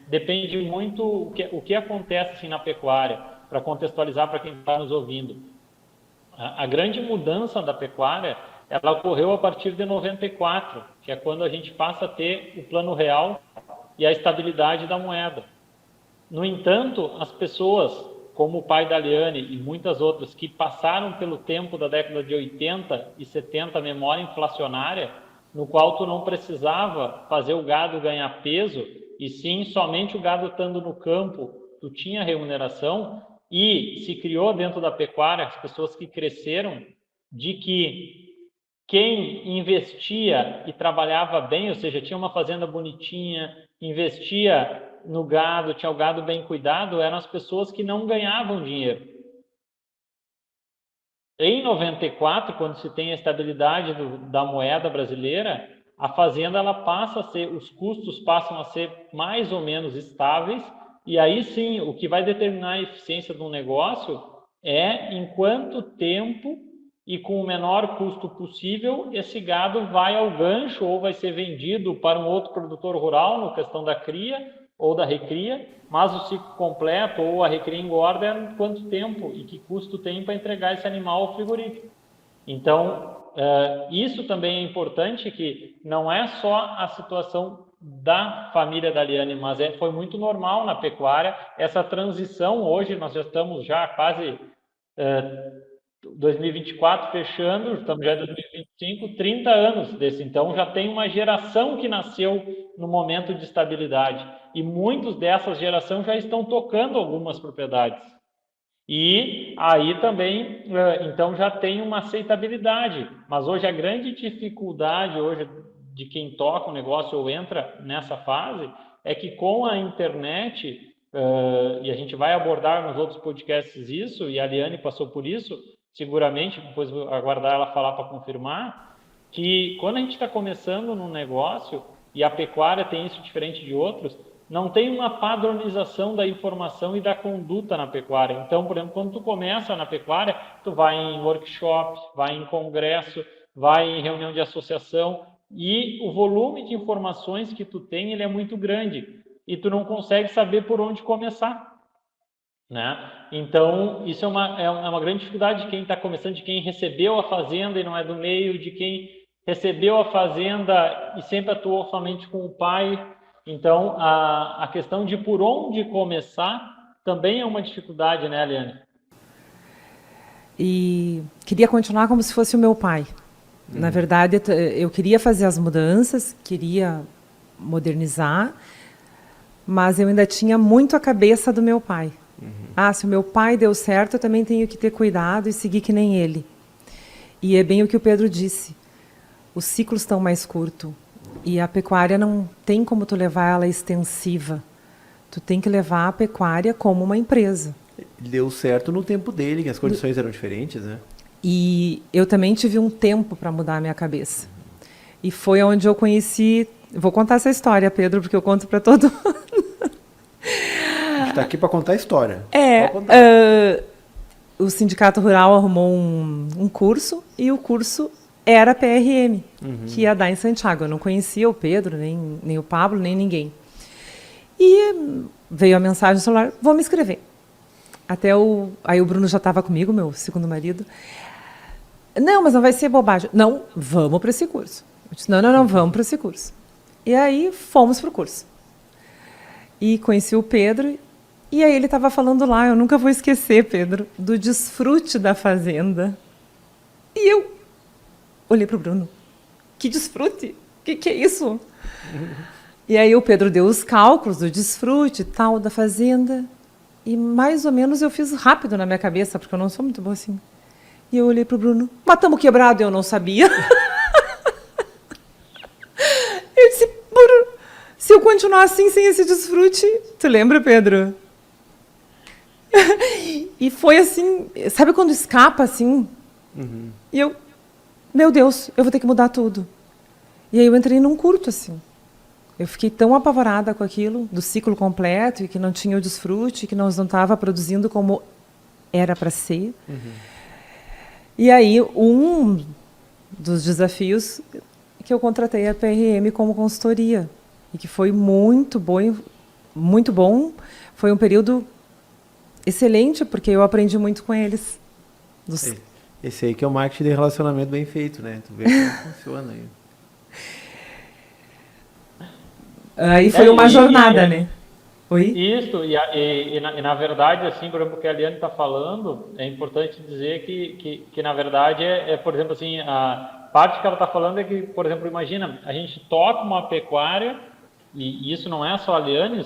depende muito o que acontece assim, na pecuária, para contextualizar para quem está nos ouvindo. A grande mudança da pecuária, ela ocorreu a partir de 94, que é quando a gente passa a ter o plano real e a estabilidade da moeda. No entanto, as pessoas, como o pai da Aliane e muitas outras, que passaram pelo tempo da década de 80 e 70, memória inflacionária, no qual tu não precisava fazer o gado ganhar peso, e sim somente o gado estando no campo, tu tinha remuneração, e se criou dentro da pecuária, as pessoas que cresceram, de que quem investia e trabalhava bem, ou seja, tinha uma fazenda bonitinha, investia no gado, tinha o gado bem cuidado, eram as pessoas que não ganhavam dinheiro. Em 94, quando se tem a estabilidade da moeda brasileira, a fazenda ela passa a ser, os custos passam a ser mais ou menos estáveis, e aí sim, o que vai determinar a eficiência de um negócio é em quanto tempo e com o menor custo possível, esse gado vai ao gancho ou vai ser vendido para um outro produtor rural, na questão da cria ou da recria, mas o ciclo completo ou a recria engorda é quanto tempo e que custo tem para entregar esse animal ao frigorífico. Então, isso também é importante, que não é só a situação da família da Aliane, mas foi muito normal na pecuária essa transição. Hoje nós já estamos quase 2024 fechando, estamos já em 2025, 30 anos desse. Então já tem uma geração que nasceu no momento de estabilidade, e muitos dessas gerações já estão tocando algumas propriedades. E aí também, então já tem uma aceitabilidade, mas hoje a grande dificuldade hoje de quem toca o negócio ou entra nessa fase é que com a internet, e a gente vai abordar nos outros podcasts isso, e a Aliane passou por isso, seguramente, depois vou aguardar ela falar para confirmar, que quando a gente está começando num negócio, e a pecuária tem isso diferente de outros, não tem uma padronização da informação e da conduta na pecuária. Então, por exemplo, quando tu começa na pecuária, tu vai em workshop, vai em congresso, vai em reunião de associação, e o volume de informações que tu tem, ele é muito grande, e tu não consegue saber por onde começar, né? Então, isso é uma grande dificuldade de quem está começando, de quem recebeu a fazenda e não é do meio, de quem recebeu a fazenda e sempre atuou somente com o pai. Então, a questão de por onde começar também é uma dificuldade, né, Aliane? E queria continuar como se fosse o meu pai. Na verdade, eu queria fazer as mudanças, queria modernizar, mas eu ainda tinha muito a cabeça do meu pai. Se o meu pai deu certo, eu também tenho que ter cuidado e seguir que nem ele. E é bem o que o Pedro disse. Os ciclos estão mais curtos. E a pecuária não tem como tu levar ela extensiva. Tu tem que levar a pecuária como uma empresa. Deu certo no tempo dele, que as condições eram diferentes, né? E eu também tive um tempo para mudar a minha cabeça. E foi onde eu conheci... Vou contar essa história, Pedro, porque eu conto para todo mundo. A gente está aqui para contar a história. Pode contar. O Sindicato Rural arrumou um curso, e o curso era PRM, que ia dar em Santiago. Eu não conhecia o Pedro, nem o Pablo, nem ninguém. E veio a mensagem no celular: vou me inscrever. Aí o Bruno já estava comigo, meu segundo marido. Não, mas não vai ser bobagem. Não, vamos para esse curso. Eu disse: não, vamos para esse curso. E aí fomos para o curso. E conheci o Pedro, e aí ele estava falando lá, eu nunca vou esquecer, Pedro, do desfrute da fazenda. E eu olhei para o Bruno: que desfrute? Que é isso? E aí o Pedro deu os cálculos do desfrute tal da fazenda, e mais ou menos eu fiz rápido na minha cabeça, porque eu não sou muito boa assim. E eu olhei para o Bruno: mas estamos quebrados, eu não sabia. Eu disse: Bruno, se eu continuar assim, sem esse desfrute... Tu lembra, Pedro? E foi assim, sabe quando escapa assim? E eu, meu Deus, eu vou ter que mudar tudo. E aí eu entrei num curto assim. Eu fiquei tão apavorada com aquilo, do ciclo completo, e que não tinha o desfrute, que nós não estava produzindo como era para ser. E aí um dos desafios que eu contratei a PRM como consultoria, e que foi muito bom, muito bom. Foi um período excelente, porque eu aprendi muito com eles. Esse aí que é o marketing de relacionamento bem feito, né? Tu vê como funciona aí. Aí foi uma jornada, né? Oi? Isso, e na verdade, assim, por exemplo, o que a Liane está falando, é importante dizer que na verdade, por exemplo, assim, a parte que ela está falando é que, por exemplo, imagina, a gente toca uma pecuária, e isso não é só a Liane,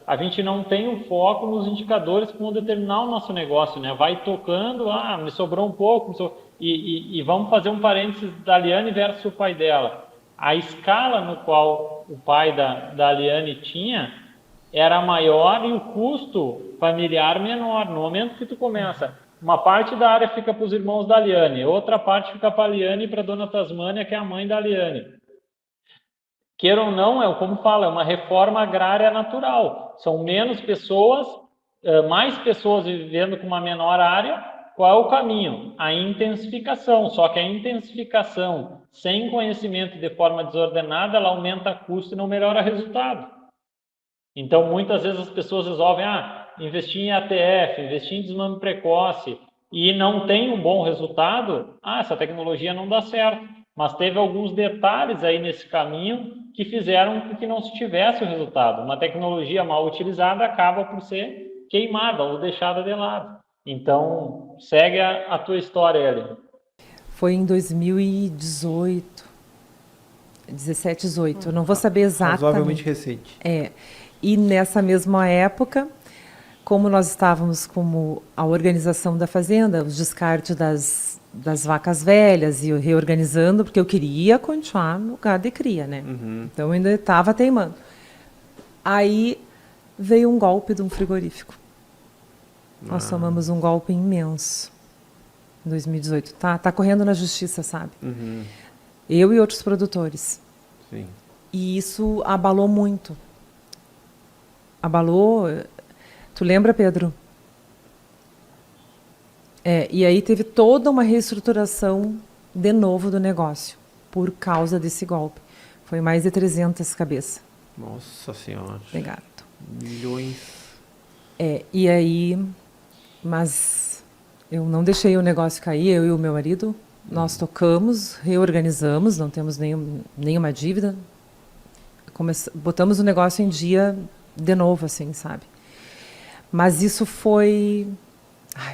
a gente não tem o foco nos indicadores que vão determinar o nosso negócio, né? Vai tocando, me sobrou um pouco, e vamos fazer um parênteses da Liane versus o pai dela. A escala no qual o pai da Liane tinha era maior e o custo familiar menor. No momento que tu começa, uma parte da área fica para os irmãos da Liane, outra parte fica para a Liane e para a dona Tasmânia, que é a mãe da Liane. Queira ou não, como fala, é uma reforma agrária natural. São menos pessoas, mais pessoas vivendo com uma menor área. Qual é o caminho? A intensificação. Só que a intensificação sem conhecimento de forma desordenada, ela aumenta custo e não melhora resultado. Então, muitas vezes as pessoas resolvem investir em ATF, investir em desmame precoce, e não tem um bom resultado, essa tecnologia não dá certo. Mas teve alguns detalhes aí nesse caminho que fizeram com que não se tivesse o resultado. Uma tecnologia mal utilizada acaba por ser queimada ou deixada de lado. Então, segue a tua história, Ellen. Foi em 2018, 17, 18. Eu não vou saber exatamente. Razoavelmente recente. E nessa mesma época, como nós estávamos como a organização da fazenda, os descartes das vacas velhas, e eu reorganizando, porque eu queria continuar no gado de cria, né? Então eu ainda estava teimando. Aí veio um golpe de um frigorífico. Nós tomamos um golpe imenso em 2018. Tá correndo na justiça, sabe? Eu e outros produtores. Sim. E isso abalou muito. Abalou. Tu lembra, Pedro? E aí teve toda uma reestruturação de novo do negócio por causa desse golpe. Foi mais de 300 cabeças. Nossa Senhora. De gado. Milhões. E aí, mas eu não deixei o negócio cair, eu e o meu marido. Nós tocamos, reorganizamos, não temos nenhuma dívida. Botamos o negócio em dia de novo, assim, sabe? Mas isso foi...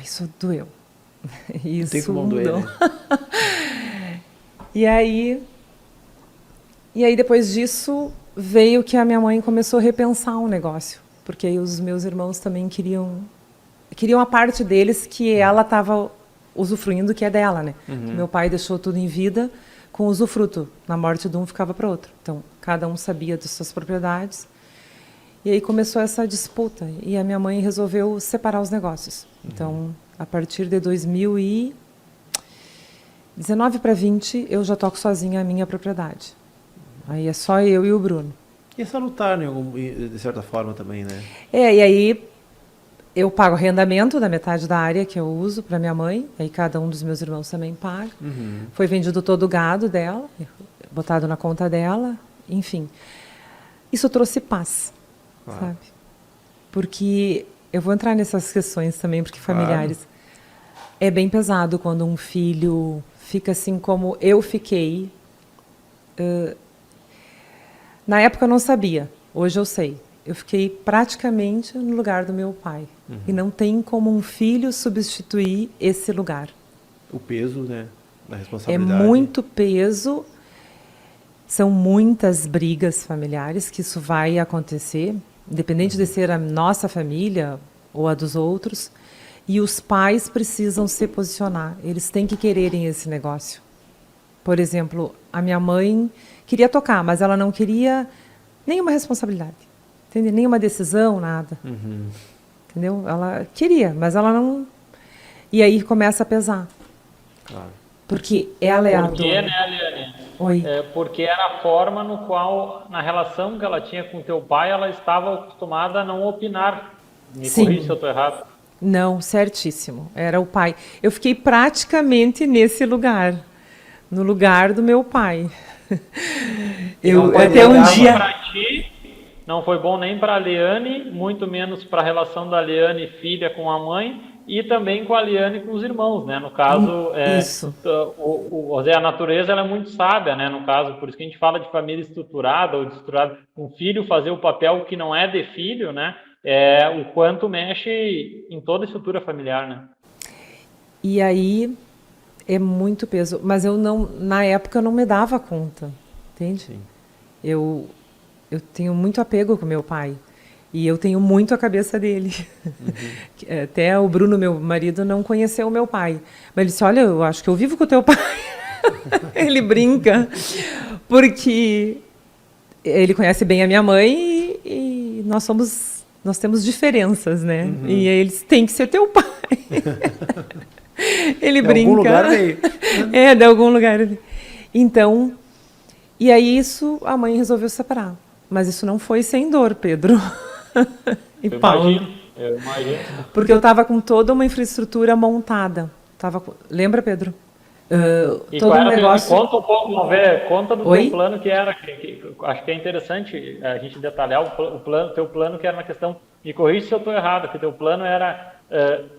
isso doeu. Isso tem como doer, né? E aí, depois disso, veio que a minha mãe começou a repensar o negócio. Porque aí os meus irmãos também queriam a parte deles que ela estava usufruindo, que é dela, né? Meu pai deixou tudo em vida com usufruto. Na morte de um, ficava para outro. Então, cada um sabia das suas propriedades. E aí começou essa disputa. E a minha mãe resolveu separar os negócios. Então, a partir de 2019 para 20, eu já toco sozinha a minha propriedade. Aí é só eu e o Bruno. E é salutar, né, de certa forma também, né? E aí eu pago arrendamento da metade da área que eu uso para minha mãe, aí cada um dos meus irmãos também paga. Foi vendido todo o gado dela, botado na conta dela, enfim. Isso trouxe paz, sabe? Porque eu vou entrar nessas questões também, porque familiares. É bem pesado quando um filho fica assim como eu fiquei. Na época eu não sabia, hoje eu sei. Eu fiquei praticamente no lugar do meu pai. E não tem como um filho substituir esse lugar. O peso, né, da É responsabilidade. muito peso, são muitas brigas familiares que isso vai acontecer, independente de ser a nossa família ou a dos outros. E os pais precisam se posicionar, eles têm que quererem esse negócio. Por exemplo, a minha mãe queria tocar, mas ela não queria nenhuma responsabilidade, entende? Nenhuma decisão, nada. Entendeu? Ela queria, mas ela não... E aí começa a pesar. Claro. Porque ela é a Por quê, dona. né, Aliane? Oi. Porque era a forma no qual, na relação que ela tinha com teu pai, ela estava acostumada a não opinar. Me Sim. corrija se eu estou errado. Não, certíssimo. Era o pai. Eu fiquei praticamente nesse lugar, no lugar do meu pai. Não foi até bom um nem dia. pra ti, não foi bom nem para a Liane, muito menos para a relação da Liane filha com a mãe e também com a Liane com os irmãos, né? No caso, Isso. a natureza ela é muito sábia, né? No caso, por isso que a gente fala de família estruturada ou desestruturada. Um filho fazer o papel que não é de filho, né? É o quanto mexe em toda a estrutura familiar, né? E aí é muito peso, mas eu não, na época eu não me dava conta, entende? Sim. Eu tenho muito apego com meu pai e eu tenho muito a cabeça dele. Até o Bruno, meu marido, não conheceu o meu pai, mas ele disse: olha, eu acho que eu vivo com o teu pai. Ele brinca porque ele conhece bem a minha mãe e nós temos diferenças, né? E eles têm que ser teu pai. Ele De brinca. algum lugar veio. De algum lugar. Então, e aí isso, a mãe resolveu separar. Mas isso não foi sem dor, Pedro. E Paulo. Eu imagino. Porque eu estava com toda uma infraestrutura montada. Lembra, Pedro? E Todo qual um era, negócio. conta um pouco, vamos ver, conta do Oi? teu plano que era, acho que é interessante a gente detalhar o plano, teu plano que era na questão, me corrija se eu estou errado, que teu plano era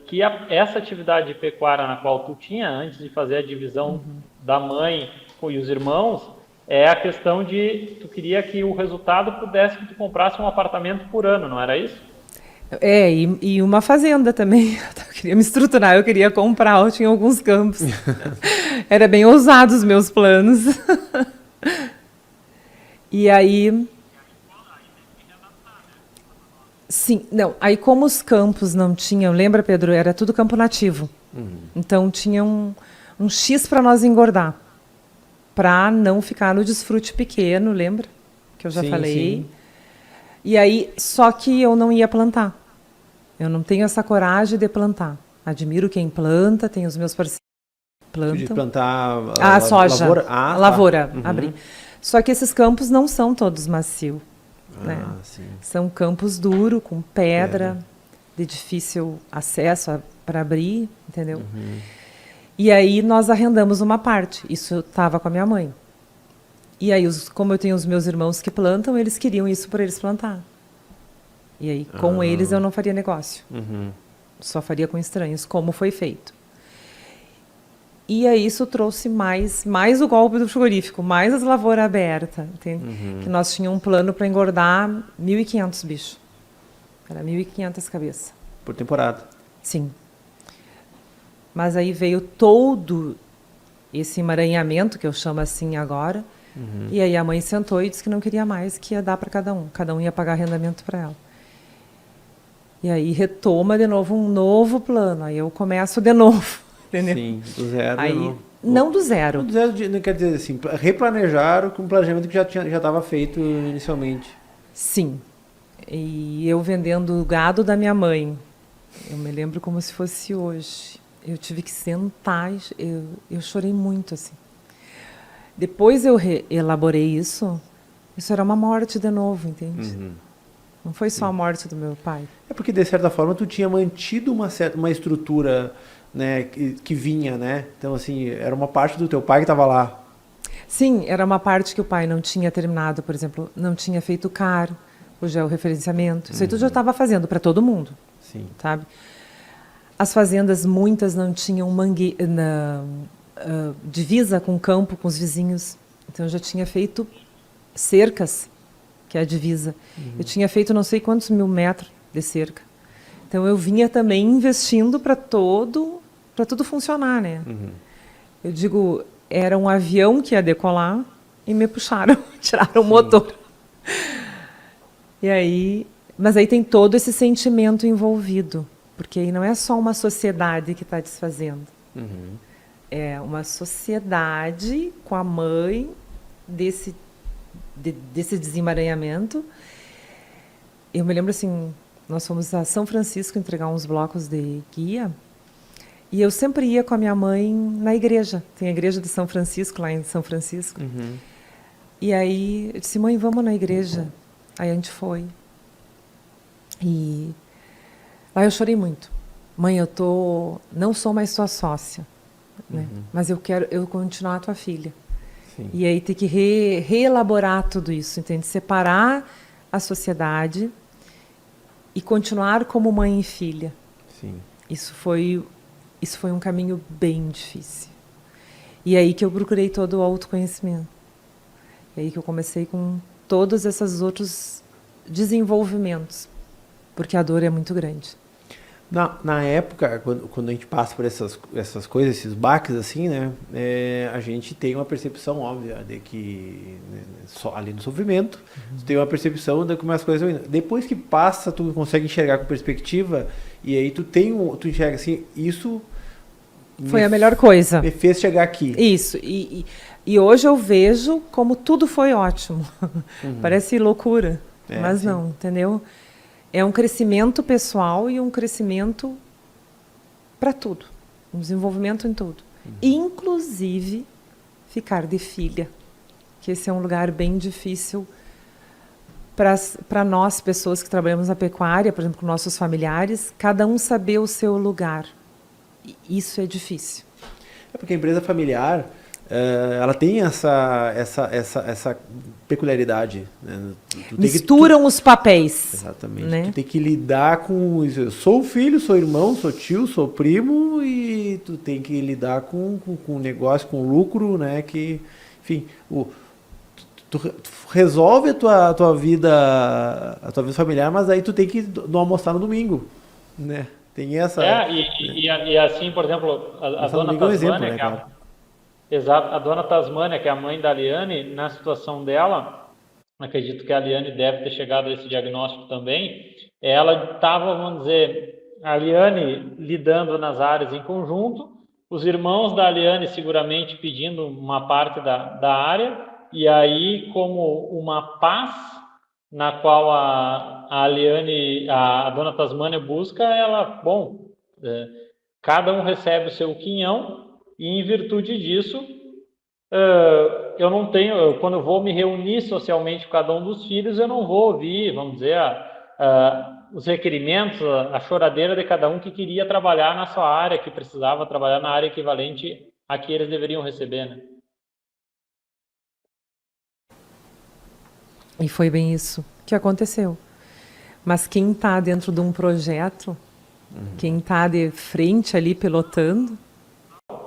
que essa atividade de pecuária na qual tu tinha, antes de fazer a divisão da mãe e os irmãos, é a questão de, tu queria que o resultado pudesse que tu comprasse um apartamento por ano, não era isso? E uma fazenda também. Eu queria me estruturar, eu queria comprar, eu tinha alguns campos. Era bem ousado os meus planos. E aí... Sim, não. Aí como os campos não tinham... Lembra, Pedro? Era tudo campo nativo. Então tinha um X para nós engordar. Para não ficar no desfrute pequeno, lembra? Que eu já falei. Sim. E aí, só que eu não ia plantar. Eu não tenho essa coragem de plantar. Admiro quem planta, tem os meus parceiros que plantam. De plantar a soja, lavoura? A lavoura, abrir. Só que esses campos não são todos macios. Né? Sim. São campos duros, com pedra, de difícil acesso para abrir, entendeu? E aí nós arrendamos uma parte. Isso eu estava com a minha mãe. E aí, como eu tenho os meus irmãos que plantam, eles queriam isso para eles plantar. E aí, com eles, eu não faria negócio. Só faria com estranhos, como foi feito. E aí, isso trouxe mais o golpe do frigorífico, mais as lavouras abertas. Que nós tínhamos um plano para engordar 1.500 bichos. Era 1.500 cabeças. Por temporada. Sim. Mas aí veio todo esse emaranhamento, que eu chamo assim agora. E aí a mãe sentou e disse que não queria mais, que ia dar para cada um. Cada um ia pagar arrendamento para ela. E aí retoma de novo um novo plano. Aí eu começo de novo, entendeu? Sim, do zero aí, de novo. Não do zero. Do zero, não quer dizer assim, replanejar com um planejamento que já estava feito inicialmente. Sim. E eu vendendo o gado da minha mãe. Eu me lembro como se fosse hoje. Eu tive que sentar, eu chorei muito, assim. Depois eu elaborei isso, Isso era uma morte de novo, entende? Não foi só a morte do meu pai. É porque, de certa forma, tu tinha mantido uma estrutura, né, que vinha, né? Então, assim, era uma parte do teu pai que estava lá. Sim, era uma parte que o pai não tinha terminado, por exemplo, não tinha feito o CAR, o georreferenciamento. Isso aí tudo já estava fazendo para todo mundo, Sim. sabe? As fazendas, muitas não tinham divisa com o campo, com os vizinhos. Então, eu já tinha feito cercas, que é a divisa. Eu tinha feito não sei quantos mil metros de cerca. Então, eu vinha também investindo para tudo funcionar, né? Eu digo, era um avião que ia decolar e me puxaram, tiraram o motor. E aí, mas aí tem todo esse sentimento envolvido, porque aí não é só uma sociedade que está desfazendo. É uma sociedade com a mãe desse desemaranhamento. Eu me lembro assim, nós fomos a São Francisco entregar uns blocos de guia e eu sempre ia com a minha mãe na igreja. Tem a igreja de São Francisco, lá em São Francisco. E aí eu disse, mãe, vamos na igreja. Aí a gente foi. E lá eu chorei muito. Mãe, não sou mais tua sócia, né? Mas eu quero continuar tua filha. Sim. E aí tem que reelaborar tudo isso, entende? Separar a sociedade e continuar como mãe e filha. Sim. Isso foi um caminho bem difícil. E aí que eu procurei todo o autoconhecimento. E aí que eu comecei com todos esses outros desenvolvimentos, porque a dor é muito grande. Na época, quando a gente passa por essas coisas, esses baques, assim, né, a gente tem uma percepção óbvia de que, né, só ali no sofrimento, tu tem uma percepção de como as coisas vão indo. Depois que passa, tu consegue enxergar com perspectiva, e aí tu enxerga assim, isso foi a melhor coisa. Me fez chegar aqui. Isso, e hoje eu vejo como tudo foi ótimo. Parece loucura, mas sim. Não, entendeu? É um crescimento pessoal e um crescimento para tudo. Um desenvolvimento em tudo. Inclusive, ficar de filha. Que esse é um lugar bem difícil para nós, pessoas que trabalhamos na pecuária, por exemplo, com nossos familiares, cada um saber o seu lugar. Isso é difícil. É porque a empresa familiar, ela tem essa peculiaridade, né? Misturam os papéis. Exatamente. Né? Tu tem que lidar com isso. Eu sou filho, sou irmão, sou tio, sou primo, e tu tem que lidar com negócio, com lucro, né? Que, enfim, tu resolve a tua vida familiar, mas aí tu tem que não almoçar no domingo, né? Tem essa. E assim, por exemplo, a dona Tasmânia, exemplo, né, exato, a dona Tasmânia, que é a mãe da Aliane, na situação dela, acredito que a Aliane deve ter chegado a esse diagnóstico também, ela estava, vamos dizer, a Aliane lidando nas áreas em conjunto, os irmãos da Aliane seguramente pedindo uma parte da área, e aí como uma paz na qual a Aliane, a dona Tasmânia busca, ela, cada um recebe o seu quinhão, e em virtude disso, eu não tenho, quando eu vou me reunir socialmente com cada um dos filhos, eu não vou ouvir, vamos dizer, os requerimentos, a choradeira de cada um que queria trabalhar na sua área, que precisava trabalhar na área equivalente a que eles deveriam receber, né? E foi bem isso que aconteceu. Mas quem está dentro de um projeto, quem está de frente ali pilotando...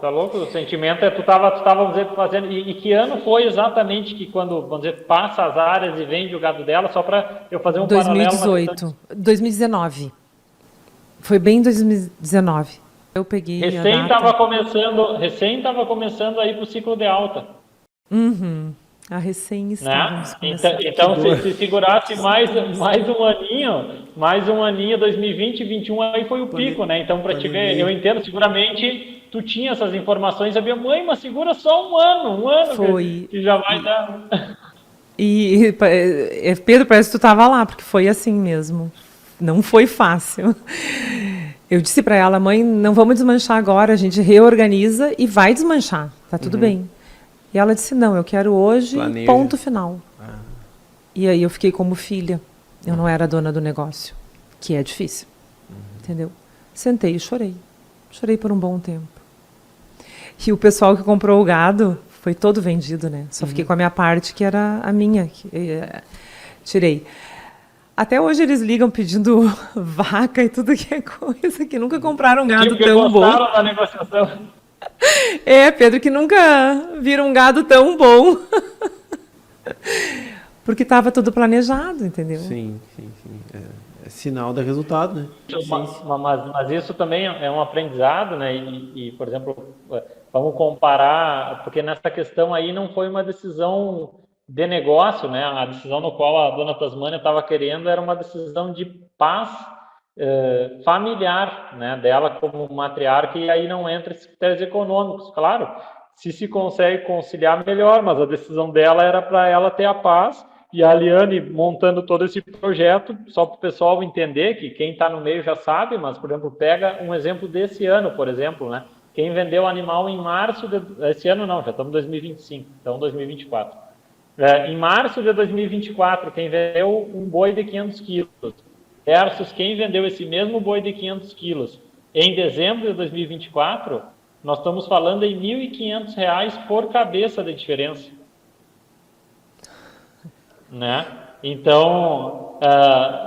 Tá louco? O sentimento é tu tava vamos dizer, fazendo... E que ano foi exatamente que quando, vamos dizer, passa as áreas e vende o gado dela, só para eu fazer um 2018. paralelo... 2019. Foi bem em 2019. Eu peguei recém estava começando aí pro ciclo de alta. A recém estávamos começando. Então se segurasse mais um aninho, 2020 e 2021 aí foi o pico, né? Então para te ver, eu entendo, seguramente tu tinha essas informações, sabia, mãe, mas segura só um ano foi. Que já vai dar... E Pedro, parece que tu estava lá, porque foi assim mesmo. Não foi fácil. Eu disse para ela, mãe, não vamos desmanchar agora, a gente reorganiza e vai desmanchar, tá tudo bem. E ela disse, não, eu quero hoje, ponto final. E aí eu fiquei como filha. Eu não era dona do negócio, que é difícil. Entendeu? Sentei e chorei. Chorei por um bom tempo. E o pessoal que comprou o gado foi todo vendido, né? Só fiquei com a minha parte, que era a minha. Tirei. Até hoje eles ligam pedindo vaca e tudo que é coisa, que nunca compraram um gado tão bom. Da negociação. Pedro, que nunca viram um gado tão bom. Porque estava tudo planejado, entendeu? Sim. É sinal de resultado, né? Mas isso também é um aprendizado, né? E, por exemplo, vamos comparar, porque nessa questão aí não foi uma decisão de negócio, né? A decisão no qual a dona Tasmânia estava querendo era uma decisão de paz familiar, né? Dela como matriarca, e aí não entra esses critérios econômicos, claro. Se consegue conciliar, melhor, mas a decisão dela era para ela ter a paz. E a Aliane montando todo esse projeto, só para o pessoal entender, que quem está no meio já sabe, mas, por exemplo, pega um exemplo desse ano, por exemplo, né? Quem vendeu animal em março, esse ano não, já estamos em 2025, então 2024. Em março de 2024, quem vendeu um boi de 500 quilos, versus quem vendeu esse mesmo boi de 500 quilos em dezembro de 2024, nós estamos falando em R$ 1.500 por cabeça de diferença. Né? Então,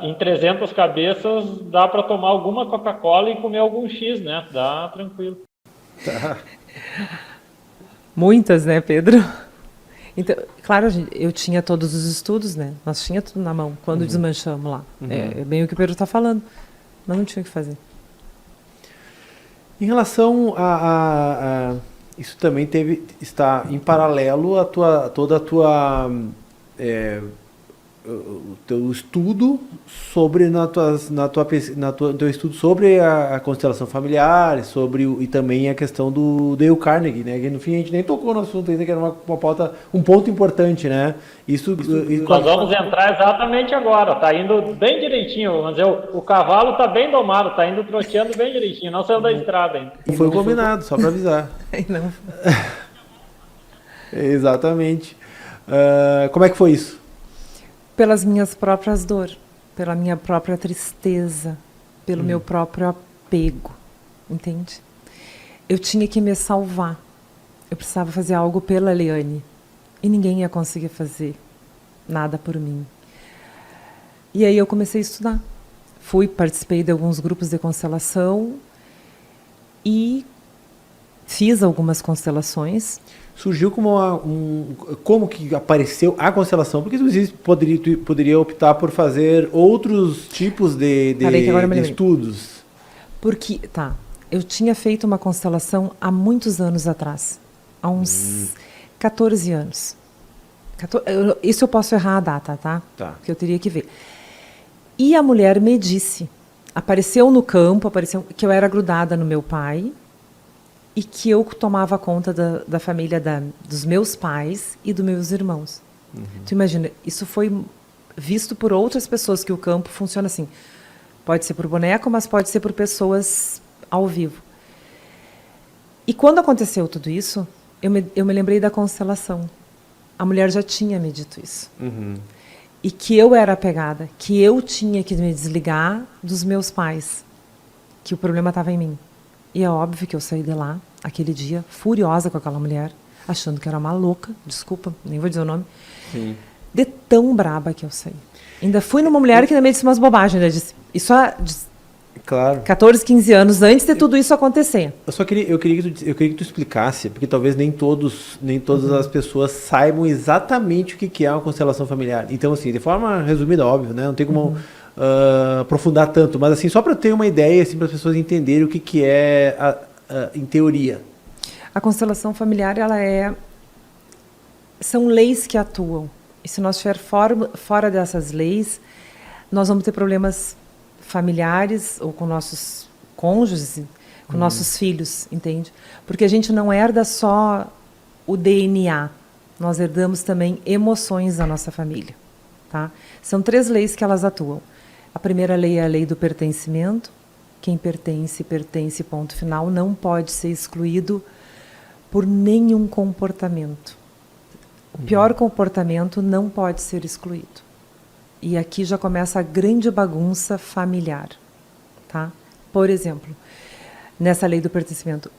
em 300 cabeças dá para tomar alguma Coca-Cola e comer algum X, né? Dá tranquilo. Tá. Muitas, né, Pedro? Então, claro, eu tinha todos os estudos, né? Nós tinha tudo na mão quando desmanchamos lá. É bem o que o Pedro está falando, mas não tinha o que fazer. Em relação a isso também está em paralelo toda a tua o teu estudo sobre teu estudo sobre a constelação familiar, e também a questão do Dale Carnegie, né? Que no fim a gente nem tocou no assunto ainda, que era uma pauta, um ponto importante, né? Nós vamos entrar exatamente agora, tá indo bem direitinho, vamos dizer, o cavalo tá bem domado, tá indo troteando bem direitinho, não saiu da estrada ainda. Não foi combinado, só para avisar. Não. Exatamente. Como é que foi isso? Pelas minhas próprias dores, pela minha própria tristeza, pelo meu próprio apego, entende? Eu tinha que me salvar. Eu precisava fazer algo pela Eliane. E ninguém ia conseguir fazer nada por mim. E aí eu comecei a estudar. Participei de alguns grupos de constelação e fiz algumas constelações. Surgiu como que apareceu a constelação? Porque tu poderia optar por fazer outros tipos de estudos. Porque, eu tinha feito uma constelação há muitos anos atrás. Há uns 14 anos. Isso eu posso errar a data, tá? Porque eu teria que ver. E a mulher me disse, apareceu no campo, que eu era grudada no meu pai, e que eu tomava conta da família dos meus pais e dos meus irmãos. Tu imagina, isso foi visto por outras pessoas, que o campo funciona assim. Pode ser por boneco, mas pode ser por pessoas ao vivo. E quando aconteceu tudo isso, eu me lembrei da constelação. A mulher já tinha me dito isso. E que eu era apegada, que eu tinha que me desligar dos meus pais, que o problema estava em mim. E é óbvio que eu saí de lá, aquele dia, furiosa com aquela mulher, achando que era uma louca, desculpa, nem vou dizer o nome, de tão braba que eu saí. Ainda fui numa mulher que ainda me disse umas bobagens, ainda disse, isso há 14, 15 anos antes de tudo isso acontecer. Eu queria que tu explicasse, porque talvez nem todas as pessoas saibam exatamente o que é uma constelação familiar. Então, assim, de forma resumida, óbvio, né? Não tem como aprofundar tanto, mas assim, só para ter uma ideia, assim, para as pessoas entenderem o que é em teoria. A constelação familiar, são leis que atuam. E se nós estiver fora dessas leis, nós vamos ter problemas familiares, ou com nossos cônjuges, com nossos filhos, entende? Porque a gente não herda só o DNA, nós herdamos também emoções da nossa família, tá? São 3 leis que elas atuam. A primeira lei é a lei do pertencimento. Quem pertence, pertence, ponto final. Não pode ser excluído por nenhum comportamento. O pior comportamento não pode ser excluído. E aqui já começa a grande bagunça familiar, tá? Por exemplo, nessa lei do pertencimento,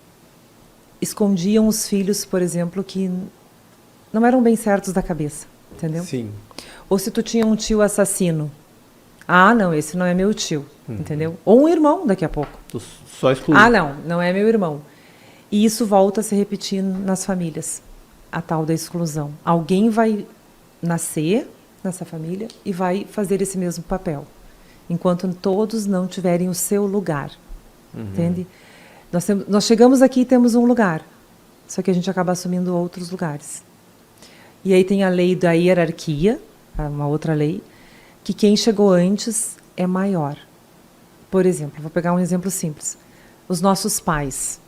escondiam os filhos, por exemplo, que não eram bem certos da cabeça, entendeu? Sim. Ou se tu tinha um tio assassino, não, esse não é meu tio, entendeu? Ou um irmão daqui a pouco. Tu só exclui. Não é meu irmão. E isso volta a se repetir nas famílias, a tal da exclusão. Alguém vai nascer nessa família e vai fazer esse mesmo papel, enquanto todos não tiverem o seu lugar, entende? Nós chegamos aqui e temos um lugar, só que a gente acaba assumindo outros lugares. E aí tem a lei da hierarquia, uma outra lei, que quem chegou antes é maior. Por exemplo, vou pegar um exemplo simples. Os nossos pais,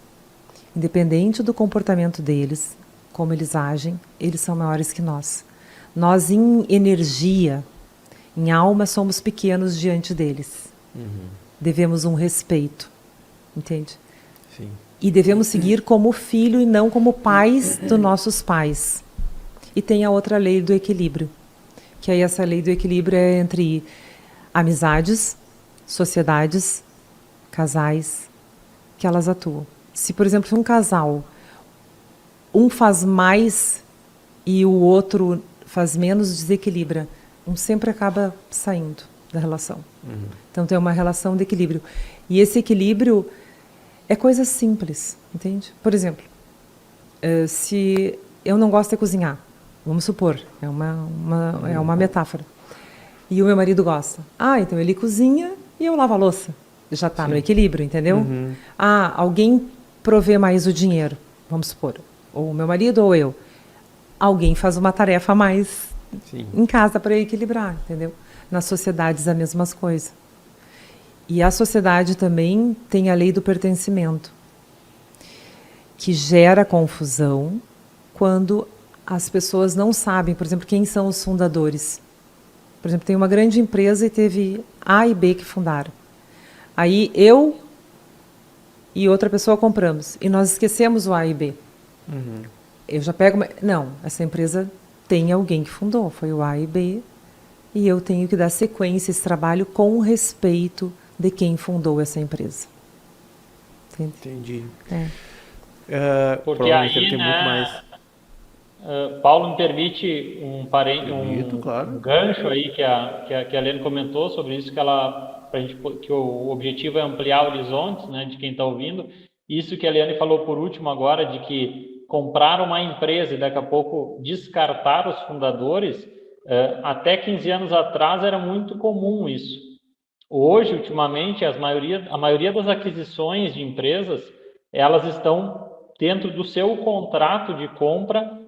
independente do comportamento deles, como eles agem, eles são maiores que nós. Nós, em energia, em alma, somos pequenos diante deles. Devemos um respeito, entende? Sim. E devemos seguir como filho e não como pais dos nossos pais. E tem a outra lei do equilíbrio, que aí essa lei do equilíbrio é entre amizades, sociedades, casais, que elas atuam. Se, por exemplo, um casal, um faz mais e o outro faz menos, desequilibra. Um sempre acaba saindo da relação. Então tem uma relação de equilíbrio. E esse equilíbrio é coisa simples, entende? Por exemplo, se eu não gosto de cozinhar, vamos supor, é uma metáfora, e o meu marido gosta. Então ele cozinha e eu lavo a louça. Já está no equilíbrio, entendeu? Alguém provê mais o dinheiro, vamos supor, ou o meu marido ou eu. Alguém faz uma tarefa a mais em casa para equilibrar, entendeu? Nas sociedades a mesma coisa. E a sociedade também tem a lei do pertencimento, que gera confusão quando as pessoas não sabem, por exemplo, quem são os fundadores. Por exemplo, tem uma grande empresa e teve A e B que fundaram. Aí eu e outra pessoa compramos, e nós esquecemos o A e B. Eu já pego... Não, essa empresa tem alguém que fundou, foi o A e B, e eu tenho que dar sequência a esse trabalho com respeito de quem fundou essa empresa. Entendi. Porque aí, tem muito mais. Paulo, me permite Claro. um gancho aí que a Helene comentou sobre isso, que o objetivo é ampliar horizontes, né, de quem está ouvindo. Isso que a Helene falou por último agora, de que comprar uma empresa e daqui a pouco descartar os fundadores, até 15 anos atrás era muito comum isso. Hoje, ultimamente, a maioria das aquisições de empresas, elas estão dentro do seu contrato de compra,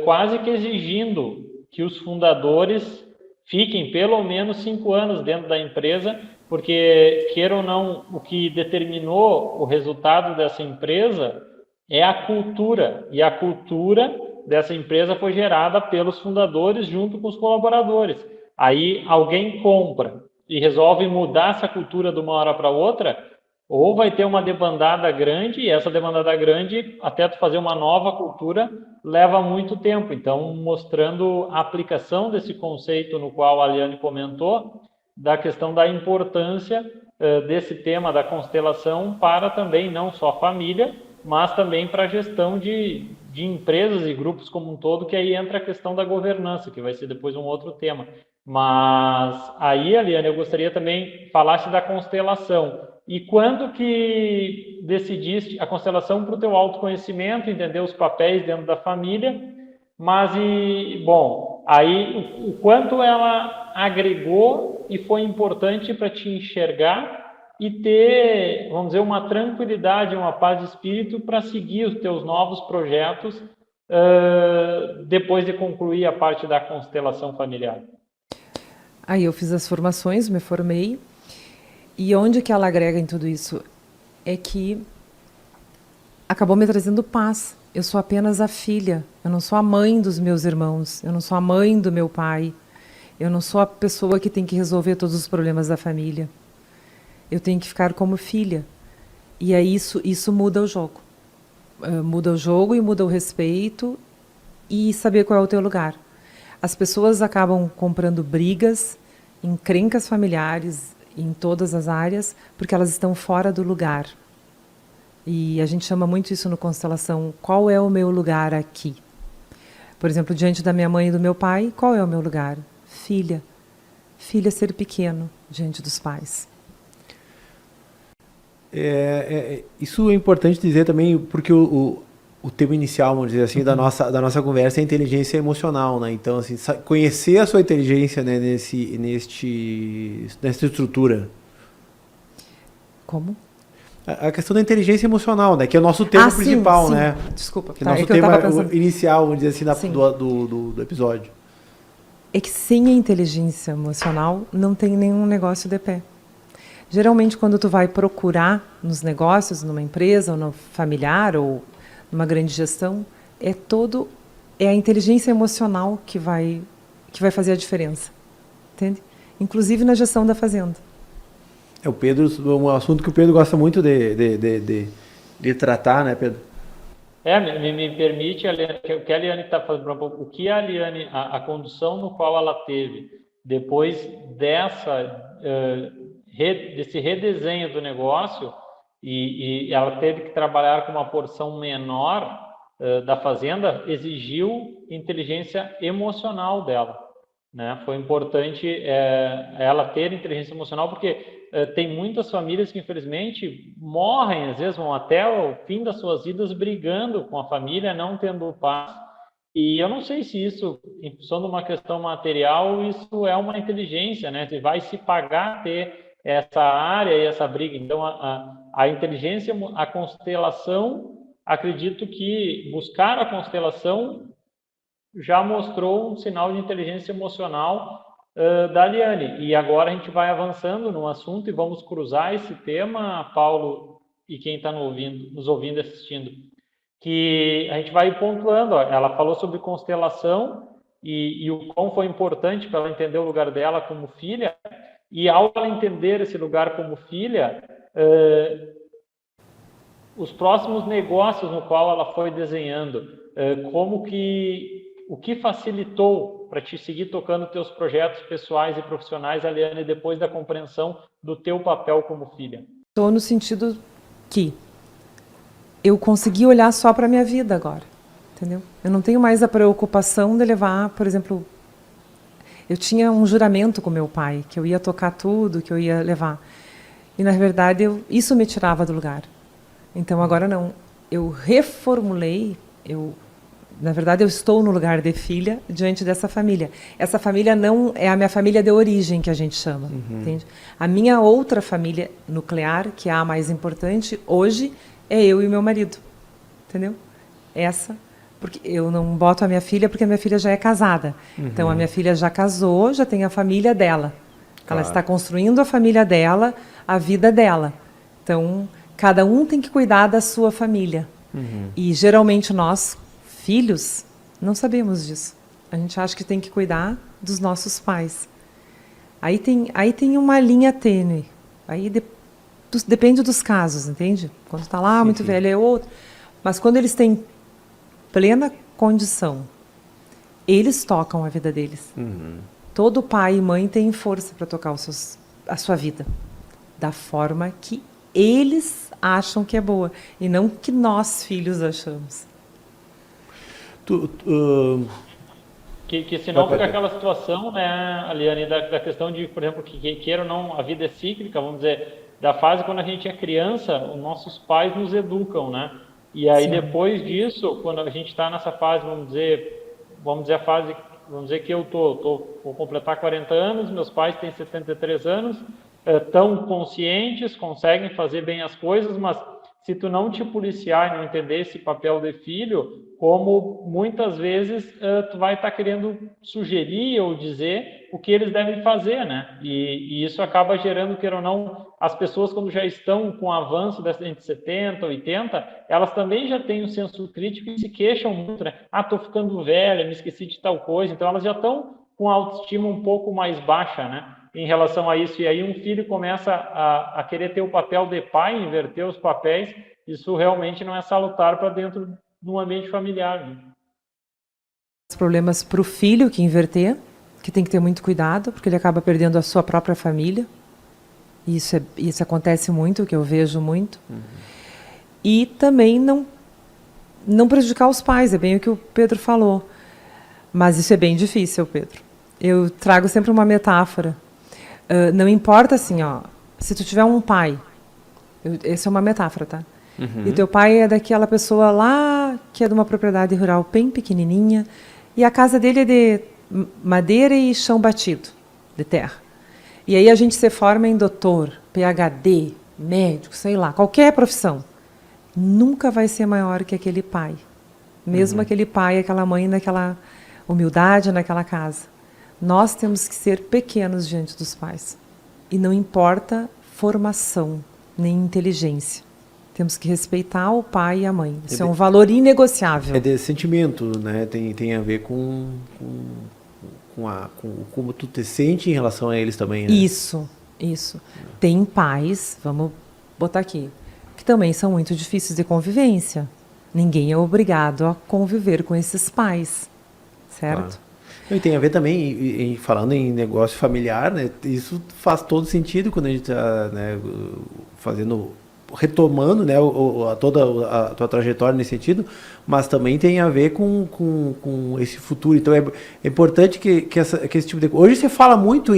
quase que exigindo que os fundadores fiquem pelo menos 5 anos dentro da empresa, porque, queira ou não, o que determinou o resultado dessa empresa é a cultura, e a cultura dessa empresa foi gerada pelos fundadores junto com os colaboradores. Aí alguém compra e resolve mudar essa cultura de uma hora para outra, ou vai ter uma debandada grande, e essa debandada grande, até tu fazer uma nova cultura, leva muito tempo. Então, mostrando a aplicação desse conceito no qual a Aliane comentou, da questão da importância desse tema da constelação para também não só a família, mas também para a gestão de empresas e grupos como um todo, que aí entra a questão da governança, que vai ser depois um outro tema. Mas aí, Aliane, eu gostaria também falasse da constelação. E quando que decidiste a constelação para o teu autoconhecimento, entender os papéis dentro da família, aí o quanto ela agregou e foi importante para te enxergar e ter, vamos dizer, uma tranquilidade, uma paz de espírito para seguir os teus novos projetos depois de concluir a parte da constelação familiar. Aí eu fiz as formações, me formei, e onde que ela agrega em tudo isso? É que acabou me trazendo paz. Eu sou apenas a filha, eu não sou a mãe dos meus irmãos, eu não sou a mãe do meu pai, eu não sou a pessoa que tem que resolver todos os problemas da família. Eu tenho que ficar como filha. E aí isso muda o jogo. Muda o jogo e muda o respeito e saber qual é o teu lugar. As pessoas acabam comprando brigas encrencas familiares em todas as áreas, porque elas estão fora do lugar. E a gente chama muito isso no Constelação, qual é o meu lugar aqui? Por exemplo, diante da minha mãe e do meu pai, qual é o meu lugar? Filha. Filha ser pequeno diante dos pais. Isso é importante dizer também, porque o tema inicial, vamos dizer assim, da nossa conversa é a inteligência emocional, né? Então, assim, conhecer a sua inteligência, né, nessa estrutura. Como? A questão da inteligência emocional, né? Que é o nosso tema principal, sim. né? Desculpa. Que é o nosso tema inicial, vamos dizer assim, do episódio. É que sem a inteligência emocional não tem nenhum negócio de pé. Geralmente, quando tu vai procurar nos negócios, numa empresa, ou no familiar, ou numa grande gestão, é a inteligência emocional que vai fazer a diferença. Entende? Inclusive na gestão da fazenda. É um assunto que o Pedro gosta muito de tratar, né, Pedro? Me permite, Aliane, o que a Aliane está fazendo, o que a Aliane, a condução no qual ela teve depois desse redesenho do negócio, e ela teve que trabalhar com uma porção menor da fazenda, exigiu inteligência emocional dela, né? Foi importante ela ter inteligência emocional, porque tem muitas famílias que, infelizmente, morrem, às vezes vão até o fim das suas vidas brigando com a família, não tendo paz. E eu não sei se isso, em função de uma questão material, isso é uma inteligência, né? Se vai se pagar ter essa área e essa briga. Então, a inteligência, a constelação, acredito que buscar a constelação já mostrou um sinal de inteligência emocional da Aliane. E agora a gente vai avançando no assunto e vamos cruzar esse tema, Paulo, e quem está nos ouvindo e assistindo, que a gente vai pontuando. Ó, ela falou sobre constelação e o quão foi importante para ela entender o lugar dela como filha, e ao ela entender esse lugar como filha, os próximos negócios no qual ela foi desenhando, o que facilitou para te seguir tocando teus projetos pessoais e profissionais, Aliane, depois da compreensão do teu papel como filha? Estou no sentido que eu consegui olhar só para a minha vida agora, entendeu? Eu não tenho mais a preocupação de levar, por exemplo, eu tinha um juramento com meu pai, que eu ia tocar tudo, que eu ia levar. E, na verdade, isso me tirava do lugar. Então, agora não. Eu reformulei, na verdade, eu estou no lugar de filha diante dessa família. Essa família não é a minha família de origem, que a gente chama. Entende? A minha outra família nuclear, que é a mais importante, hoje, é eu e meu marido. Entendeu? Essa, porque eu não boto a minha filha, porque a minha filha já é casada. Então, a minha filha já casou, já tem a família dela. Claro. Ela está construindo a família dela, a vida dela. Então, cada um tem que cuidar da sua família. E, geralmente, nós, filhos, não sabemos disso. A gente acha que tem que cuidar dos nossos pais. Aí tem uma linha tênue. Aí depende dos casos, entende? Quando está lá, muito velho, é outro. Mas quando eles têm plena condição, eles tocam a vida deles. Todo pai e mãe tem força para tocar a sua vida. Da forma que eles acham que é boa. E não que nós, filhos, achamos. Que senão fica aquela situação, né, Aliane, da questão de, por exemplo, que queira ou não, a vida é cíclica, vamos dizer, da fase quando a gente é criança, os nossos pais nos educam, né? E aí, depois disso, quando a gente está nessa fase, vamos dizer a fase, vamos dizer que eu vou completar 40 anos, meus pais têm 73 anos, tão conscientes, conseguem fazer bem as coisas, mas se tu não te policiar e não entender esse papel de filho, como muitas vezes tu vai estar querendo sugerir ou dizer o que eles devem fazer, né? E isso acaba gerando, queira ou não, as pessoas quando já estão com o avanço entre 70, 80, elas também já têm um senso crítico e se queixam muito, né? Ah, tô ficando velha, me esqueci de tal coisa. Então elas já estão com a autoestima um pouco mais baixa, né? Em relação a isso, e aí um filho começa a querer ter o papel de pai, inverter os papéis, isso realmente não é salutar para dentro de um ambiente familiar. Né? Os problemas para o filho que inverter, que tem que ter muito cuidado, porque ele acaba perdendo a sua própria família. Isso acontece muito, que eu vejo muito. E também não prejudicar os pais, é bem o que o Pedro falou. Mas isso é bem difícil, Pedro. Eu trago sempre uma metáfora. Não importa assim, ó, se tu tiver um pai, essa é uma metáfora, tá? E teu pai é daquela pessoa lá que é de uma propriedade rural bem pequenininha e a casa dele é de madeira e chão batido, de terra. E aí a gente se forma em doutor, PhD, médico, sei lá, qualquer profissão. Nunca vai ser maior que aquele pai. Mesmo aquele pai, aquela mãe naquela humildade, naquela casa. Nós temos que ser pequenos diante dos pais. E não importa formação, nem inteligência. Temos que respeitar o pai e a mãe. Isso é um valor inegociável. É desse sentimento, né? Tem a ver com como tu te sente em relação a eles também, né? Isso. Tem pais, vamos botar aqui, que também são muito difíceis de convivência. Ninguém é obrigado a conviver com esses pais, certo? Claro. E tem a ver também, falando em negócio familiar, né? Isso faz todo sentido quando a gente está, né, retomando, né, toda a tua trajetória nesse sentido, mas também tem a ver com esse futuro. Então é importante que esse tipo de coisa. Hoje você fala muito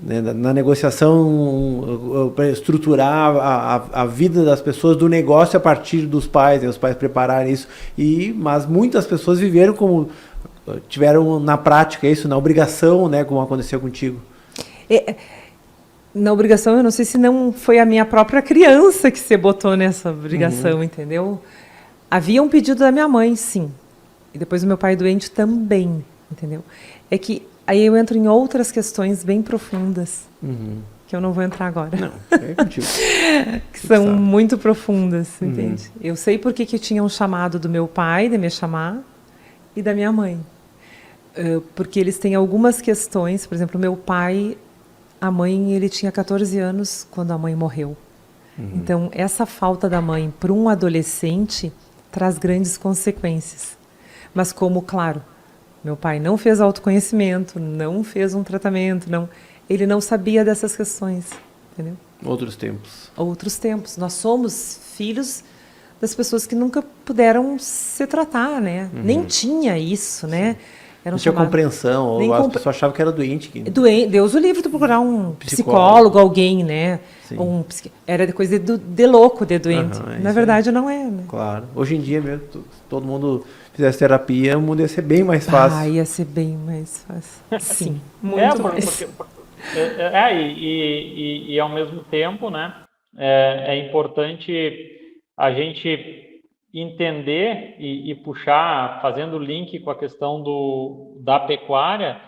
né, na negociação para estruturar a vida das pessoas do negócio a partir dos pais, né, os pais prepararem isso. Mas muitas pessoas tiveram na prática isso, na obrigação, né, como aconteceu contigo. Na obrigação, eu não sei se não foi a minha própria criança que se botou nessa obrigação, entendeu? Havia um pedido da minha mãe, sim. E depois o meu pai doente também, entendeu? É que aí eu entro em outras questões bem profundas, que eu não vou entrar agora. Não, é contigo. Que são muito profundas, entende? Eu sei por que tinha um chamado do meu pai, de me chamar, e da minha mãe. Porque eles têm algumas questões, por exemplo, meu pai... A mãe, ele tinha 14 anos quando a mãe morreu. Então, essa falta da mãe para um adolescente traz grandes consequências. Mas como, claro, meu pai não fez autoconhecimento, não fez um tratamento, ele não sabia dessas questões, entendeu? Outros tempos. Outros tempos. Nós somos filhos das pessoas que nunca puderam se tratar, né? Nem tinha isso, né? Não tinha compreensão, ou as pessoas achavam que era doente. Deus o livre de procurar um psicólogo, alguém, né? Era coisa de louco, de doente. Na verdade, não é, né? Claro. Hoje em dia, mesmo, se todo mundo fizesse terapia, o mundo ia ser bem mais fácil. Ia ser bem mais fácil. Sim, muito mais. E ao mesmo tempo, né? É importante a gente entender e puxar, fazendo link com a questão da pecuária,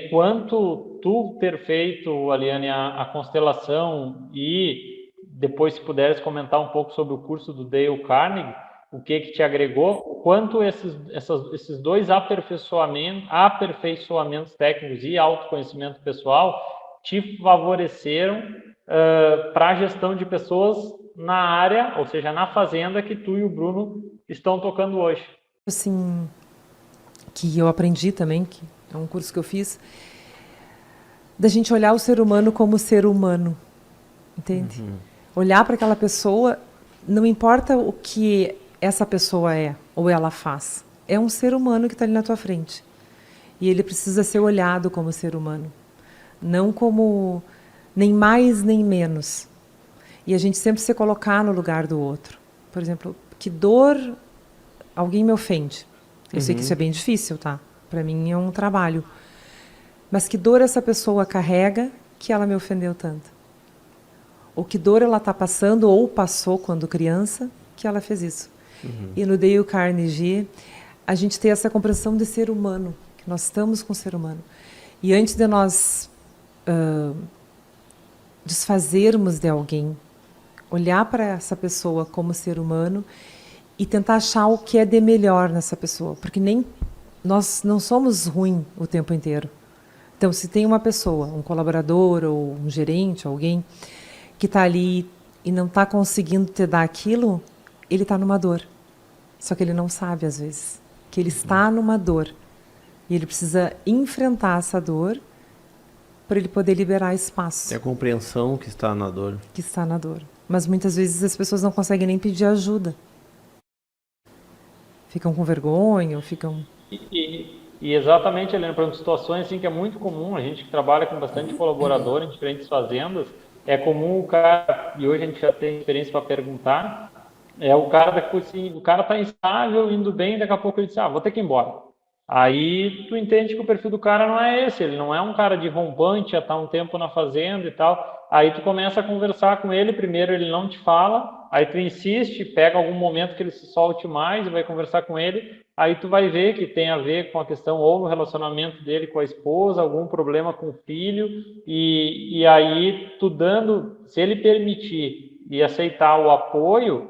quanto tu ter feito, Aliane, a constelação e depois, se puderes comentar um pouco sobre o curso do Dale Carnegie, o que te agregou, quanto esses dois aperfeiçoamentos técnicos e autoconhecimento pessoal te favoreceram para a gestão de pessoas na área, ou seja, na fazenda que tu e o Bruno estão tocando hoje. Assim, que eu aprendi também, que é um curso que eu fiz, da gente olhar o ser humano como ser humano, entende? Olhar para aquela pessoa, não importa o que essa pessoa é ou ela faz, é um ser humano que está ali na tua frente. E ele precisa ser olhado como ser humano, não como nem mais nem menos. E a gente sempre se colocar no lugar do outro. Por exemplo, que dor alguém me ofende. Eu sei que isso é bem difícil, tá? Para mim é um trabalho. Mas que dor essa pessoa carrega que ela me ofendeu tanto? Ou que dor ela está passando ou passou quando criança que ela fez isso? E no Dale Carnegie, a gente tem essa compreensão de ser humano, que nós estamos com o ser humano. E antes de nós desfazermos de alguém, olhar para essa pessoa como ser humano e tentar achar o que é de melhor nessa pessoa, porque nós não somos ruins o tempo inteiro. Então, se tem uma pessoa, um colaborador ou um gerente, alguém que está ali e não está conseguindo te dar aquilo, ele está numa dor. Só que ele não sabe, às vezes, que ele está numa dor. E ele precisa enfrentar essa dor para ele poder liberar espaço. É a compreensão que está na dor. Que está na dor. Mas muitas vezes as pessoas não conseguem nem pedir ajuda. Ficam com vergonha, ou ficam... E exatamente, Helena, para situações assim que é muito comum, a gente que trabalha com bastante colaborador em diferentes fazendas, é comum o cara, e hoje a gente já tem experiência para perguntar, o cara assim, o cara está instável, indo bem, daqui a pouco ele diz, vou ter que ir embora. Aí tu entende que o perfil do cara não é esse, ele não é um cara de rompante, já está um tempo na fazenda e tal. Aí tu começa a conversar com ele, primeiro ele não te fala, aí tu insiste, pega algum momento que ele se solte mais e vai conversar com ele, aí tu vai ver que tem a ver com a questão ou no relacionamento dele com a esposa, algum problema com o filho, e aí tu dando, se ele permitir e aceitar o apoio,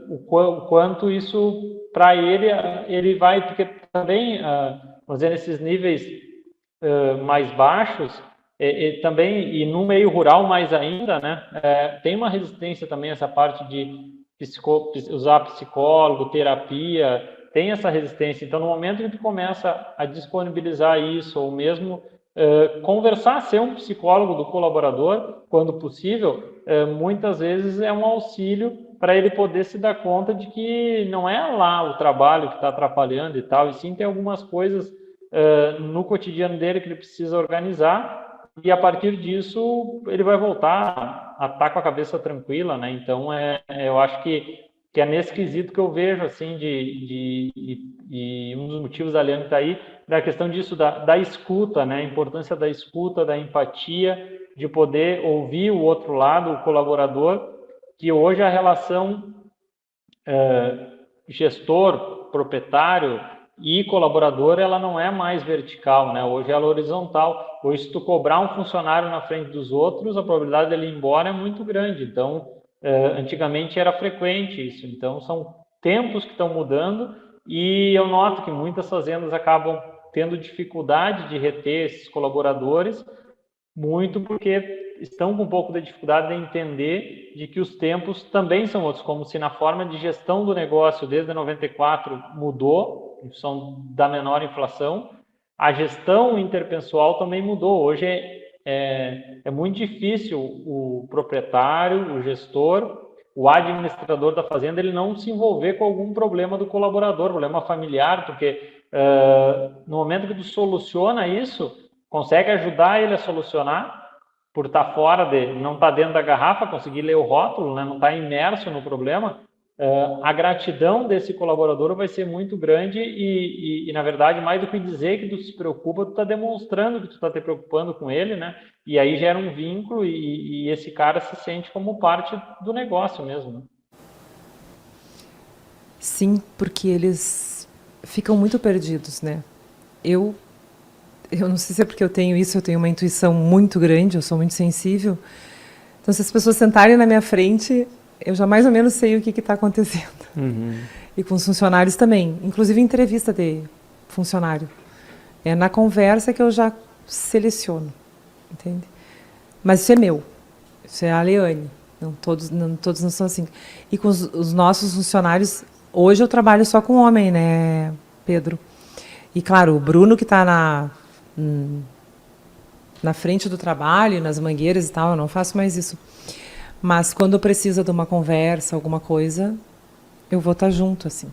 o quanto isso para ele vai, porque também, vamos dizer, nesses níveis mais baixos, também, e no meio rural mais ainda, né, tem uma resistência também essa parte de usar psicólogo, terapia, tem essa resistência. Então, no momento que tu começa a disponibilizar isso, ou mesmo conversar, ser um psicólogo do colaborador, quando possível, muitas vezes é um auxílio para ele poder se dar conta de que não é lá o trabalho que está atrapalhando e tal, e sim tem algumas coisas no cotidiano dele que ele precisa organizar, e a partir disso ele vai voltar a estar com a cabeça tranquila, né? Então, eu acho que é nesse quesito que eu vejo, assim, e um dos motivos da Liane está aí, da questão disso, da escuta, né? A importância da escuta, da empatia, de poder ouvir o outro lado, o colaborador, que hoje a relação gestor, proprietário e colaborador, ela não é mais vertical, né? Hoje ela é horizontal. Hoje, se tu cobrar um funcionário na frente dos outros, a probabilidade dele ir embora é muito grande. Então, antigamente era frequente isso. Então, são tempos que estão mudando, e eu noto que muitas fazendas acabam tendo dificuldade de reter esses colaboradores, muito porque estão com um pouco de dificuldade de entender de que os tempos também são outros, como se na forma de gestão do negócio desde 94 mudou, em função da menor inflação, a gestão interpessoal também mudou. Hoje é muito difícil o proprietário, o gestor, o administrador da fazenda, ele não se envolver com algum problema do colaborador, problema familiar, porque no momento que tu soluciona isso, consegue ajudar ele a solucionar, por estar fora não estar dentro da garrafa, conseguir ler o rótulo, né? Não estar imerso no problema, a gratidão desse colaborador vai ser muito grande e, na verdade, mais do que dizer que tu se preocupa, tu está demonstrando que tu está te preocupando com ele, né? E aí gera um vínculo e esse cara se sente como parte do negócio mesmo, né? Sim, porque eles ficam muito perdidos, né? Eu não sei se é porque eu tenho uma intuição muito grande, eu sou muito sensível. Então, se as pessoas sentarem na minha frente, eu já mais ou menos sei o que está acontecendo. Uhum. E com os funcionários também, inclusive entrevista de funcionário. É na conversa que eu já seleciono, entende? Mas isso é meu, isso é a Liane. Todos não são assim. E com os nossos funcionários, hoje eu trabalho só com homem, né, Pedro? E claro, o Bruno que está na frente do trabalho, nas mangueiras e tal, eu não faço mais isso. Mas quando precisa de uma conversa, alguma coisa, eu vou estar junto, assim.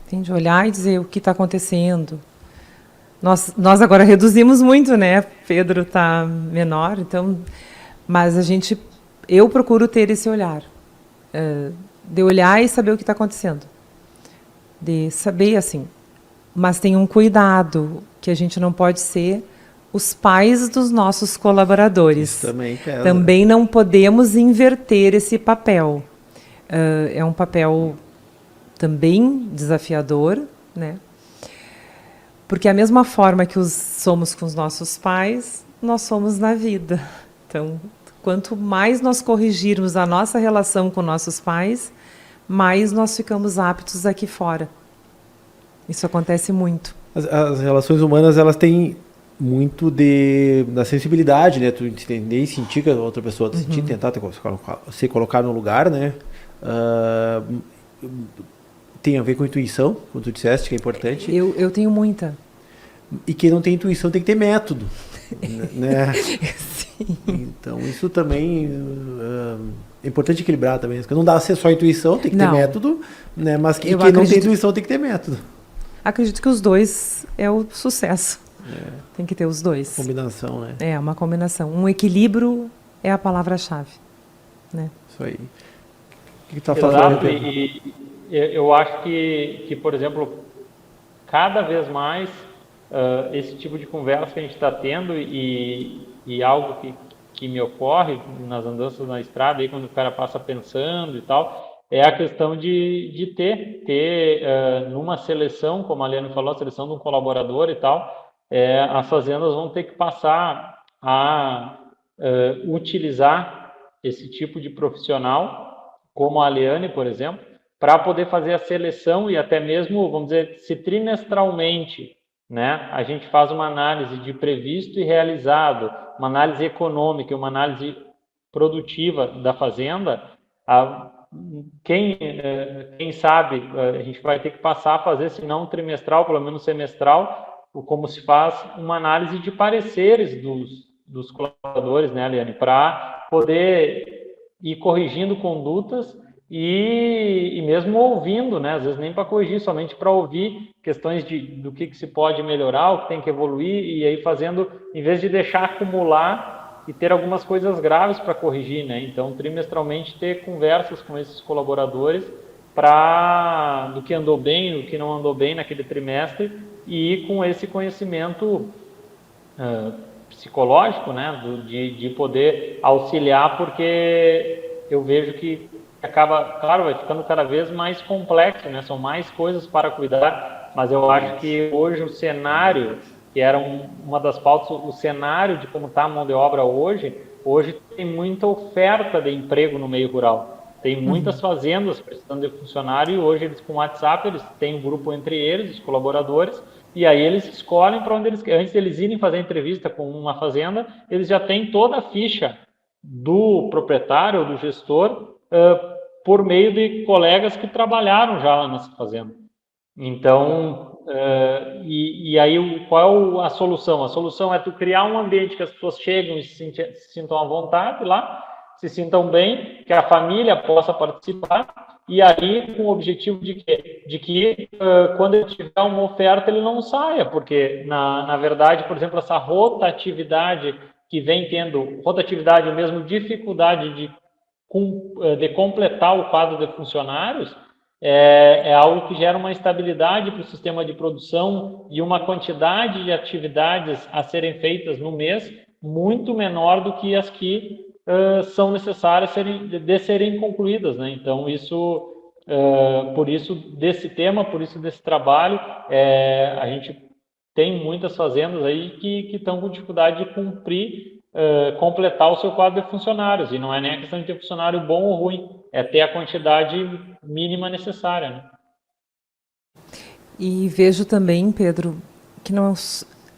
Entende? Olhar e dizer o que está acontecendo. Nós agora reduzimos muito, né? Pedro está menor, então... Mas eu procuro ter esse olhar. De olhar e saber o que está acontecendo. De saber, assim. Mas tem um cuidado, que a gente não pode ser os pais dos nossos colaboradores. Isso também pesa. Também não podemos inverter esse papel. É um papel também desafiador, né? Porque a mesma forma que somos com os nossos pais, nós somos na vida. Então, quanto mais nós corrigirmos a nossa relação com nossos pais, mais nós ficamos aptos aqui fora. Isso acontece muito. As relações humanas, elas têm muito da sensibilidade, né? Tu entender e sentir que a outra pessoa está sentindo, tentar se colocar no lugar, né? tem a ver com intuição, como tu disseste, que é importante. Eu tenho muita. E quem não tem intuição tem que ter método. Né? Sim. Então, isso também é importante equilibrar também. Porque não dá ser só intuição, tem que ter método, né? Mas quem não tem intuição tem que ter método. Acredito que os dois é o sucesso. Tem que ter os dois. Combinação, né? É, uma combinação. Um equilíbrio é a palavra-chave. Né? Isso aí. O que tu tá falando? E eu acho que, por exemplo, cada vez mais esse tipo de conversa que a gente está tendo e algo que me ocorre nas andanças na estrada, aí quando o cara passa pensando e tal, é a questão de ter numa seleção, como a Liane falou, a seleção de um colaborador e tal, as fazendas vão ter que passar a utilizar esse tipo de profissional, como a Liane, por exemplo, para poder fazer a seleção e até mesmo, vamos dizer, se trimestralmente, né, a gente faz uma análise de previsto e realizado, uma análise econômica, uma análise produtiva da fazenda, quem sabe a gente vai ter que passar a fazer, se não trimestral, pelo menos semestral, como se faz uma análise de pareceres dos colaboradores, né, Liane, para poder ir corrigindo condutas e mesmo ouvindo, né, às vezes nem para corrigir, somente para ouvir questões do que se pode melhorar, o que tem que evoluir, e aí fazendo, em vez de deixar acumular e ter algumas coisas graves para corrigir, né, então trimestralmente ter conversas com esses colaboradores do que andou bem, do que não andou bem naquele trimestre, e com esse conhecimento psicológico, né, de poder auxiliar, porque eu vejo que acaba, claro, vai ficando cada vez mais complexo, né, são mais coisas para cuidar, mas eu acho que hoje o cenário, que era uma das pautas, o cenário de como está a mão de obra hoje tem muita oferta de emprego no meio rural. Tem muitas fazendas precisando de funcionário e hoje eles com o WhatsApp, eles têm um grupo entre eles, os colaboradores, e aí eles escolhem para onde eles querem. Antes de eles irem fazer entrevista com uma fazenda, eles já têm toda a ficha do proprietário ou do gestor por meio de colegas que trabalharam já lá nessa fazenda. Então, e aí qual é a solução? A solução é tu criar um ambiente que as pessoas chegam e se sintam à vontade lá, se sintam bem, que a família possa participar, e aí com o objetivo de que quando ele tiver uma oferta ele não saia, porque na verdade, por exemplo, essa rotatividade que vem tendo, rotatividade ou mesmo dificuldade de completar o quadro de funcionários, é algo que gera uma instabilidade para o sistema de produção e uma quantidade de atividades a serem feitas no mês muito menor do que as que são necessárias de serem concluídas, né? Então, por isso desse tema, por isso desse trabalho, a gente tem muitas fazendas aí que estão com dificuldade de cumprir, completar o seu quadro de funcionários, e não é nem a questão de ter funcionário bom ou ruim, é ter a quantidade mínima necessária, né? E vejo também, Pedro, que não,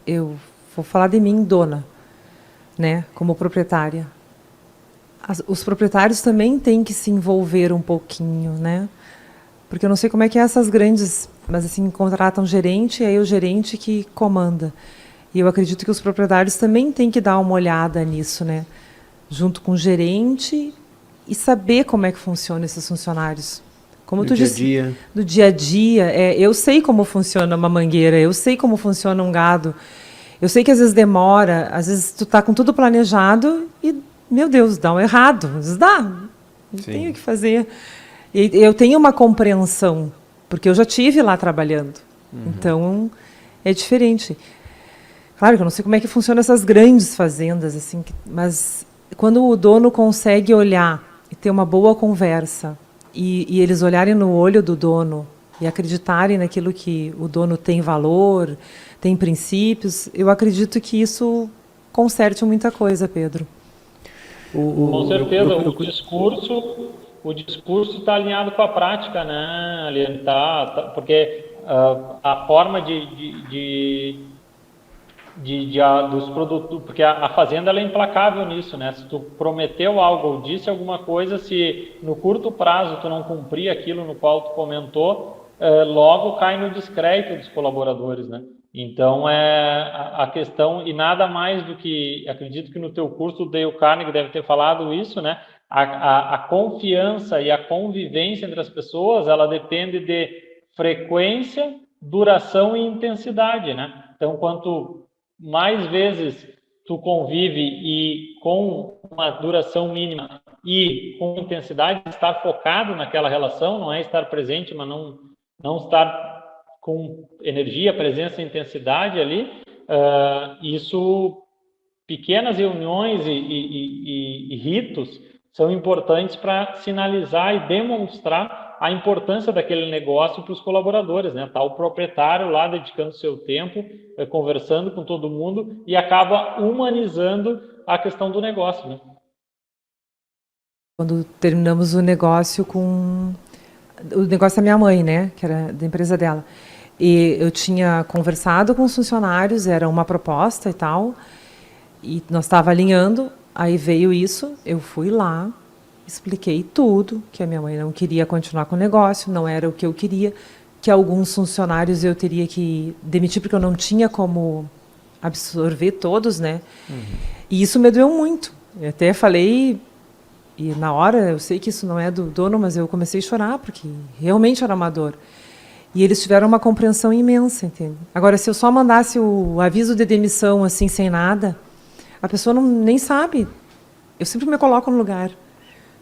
eu vou falar de mim, dona, né, como proprietária. Os proprietários também têm que se envolver um pouquinho, né? Porque eu não sei como é que essas grandes, mas assim, contratam gerente, e aí o gerente que comanda. E eu acredito que os proprietários também têm que dar uma olhada nisso, né? Junto com o gerente e saber como é que funciona esses funcionários. Como tu disse, do dia a dia. Eu sei como funciona uma mangueira, eu sei como funciona um gado. Eu sei que às vezes demora, às vezes tu tá com tudo planejado e, meu Deus, dá um errado. Às vezes dá, não tenho o que fazer. E eu tenho uma compreensão, porque eu já tive lá trabalhando. Então, é diferente. Claro que eu não sei como é que funcionam essas grandes fazendas, assim, mas quando o dono consegue olhar e ter uma boa conversa, e eles olharem no olho do dono e acreditarem naquilo que o dono tem valor, tem princípios, eu acredito que isso conserte muita coisa, Pedro. Com certeza, o discurso está alinhado com a prática, né, Aliane? Porque a forma dos produtos, porque a fazenda ela é implacável nisso, né? Se tu prometeu algo ou disse alguma coisa, se no curto prazo tu não cumprir aquilo no qual tu comentou, logo cai no descrédito dos colaboradores, né? Então, a questão, e nada mais do que, acredito que no teu curso o Dale Carnegie deve ter falado isso, né? A confiança e a convivência entre as pessoas, ela depende de frequência, duração e intensidade, né? Então, quanto mais vezes tu convive e com uma duração mínima e com intensidade, estar focado naquela relação, não é estar presente, mas não estar com energia, presença e intensidade ali, pequenas reuniões e ritos são importantes para sinalizar e demonstrar a importância daquele negócio para os colaboradores, né? Tá o proprietário lá dedicando seu tempo, conversando com todo mundo e acaba humanizando a questão do negócio, né? Quando terminamos o negócio da minha mãe, né, que era da empresa dela, e eu tinha conversado com os funcionários, era uma proposta e tal, e nós estava alinhando, aí veio isso, eu fui lá, expliquei tudo, que a minha mãe não queria continuar com o negócio, não era o que eu queria, que alguns funcionários eu teria que demitir porque eu não tinha como absorver todos, né? E isso me doeu muito. Eu até falei, e na hora, eu sei que isso não é do dono, mas eu comecei a chorar, porque realmente era uma dor. E eles tiveram uma compreensão imensa, entende? Agora, se eu só mandasse o aviso de demissão, assim, sem nada, a pessoa nem sabe. Eu sempre me coloco no lugar.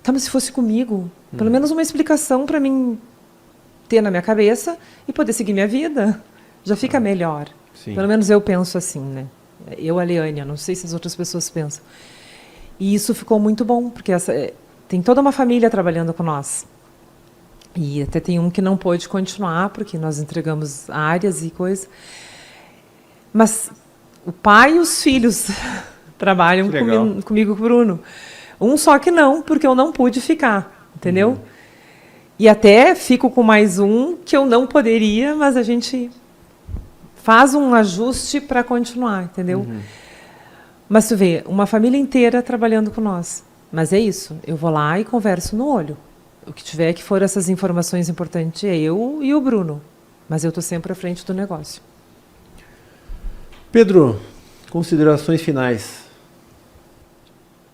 Tá, mas se fosse comigo, pelo menos uma explicação para mim ter na minha cabeça e poder seguir minha vida, já fica melhor. Sim. Pelo menos eu penso assim, né? Eu, a Leânia, não sei se as outras pessoas pensam. E isso ficou muito bom, porque tem toda uma família trabalhando com nós. E até tem um que não pôde continuar, porque nós entregamos áreas e coisas. Mas o pai e os filhos trabalham comigo com o Bruno. Um só que não, porque eu não pude ficar, entendeu? E até fico com mais um que eu não poderia, mas a gente faz um ajuste para continuar, entendeu? Mas tu vê, uma família inteira trabalhando com nós. Mas é isso, eu vou lá e converso no olho. O que tiver que for essas informações importantes é eu e o Bruno. Mas eu estou sempre à frente do negócio. Pedro, considerações finais.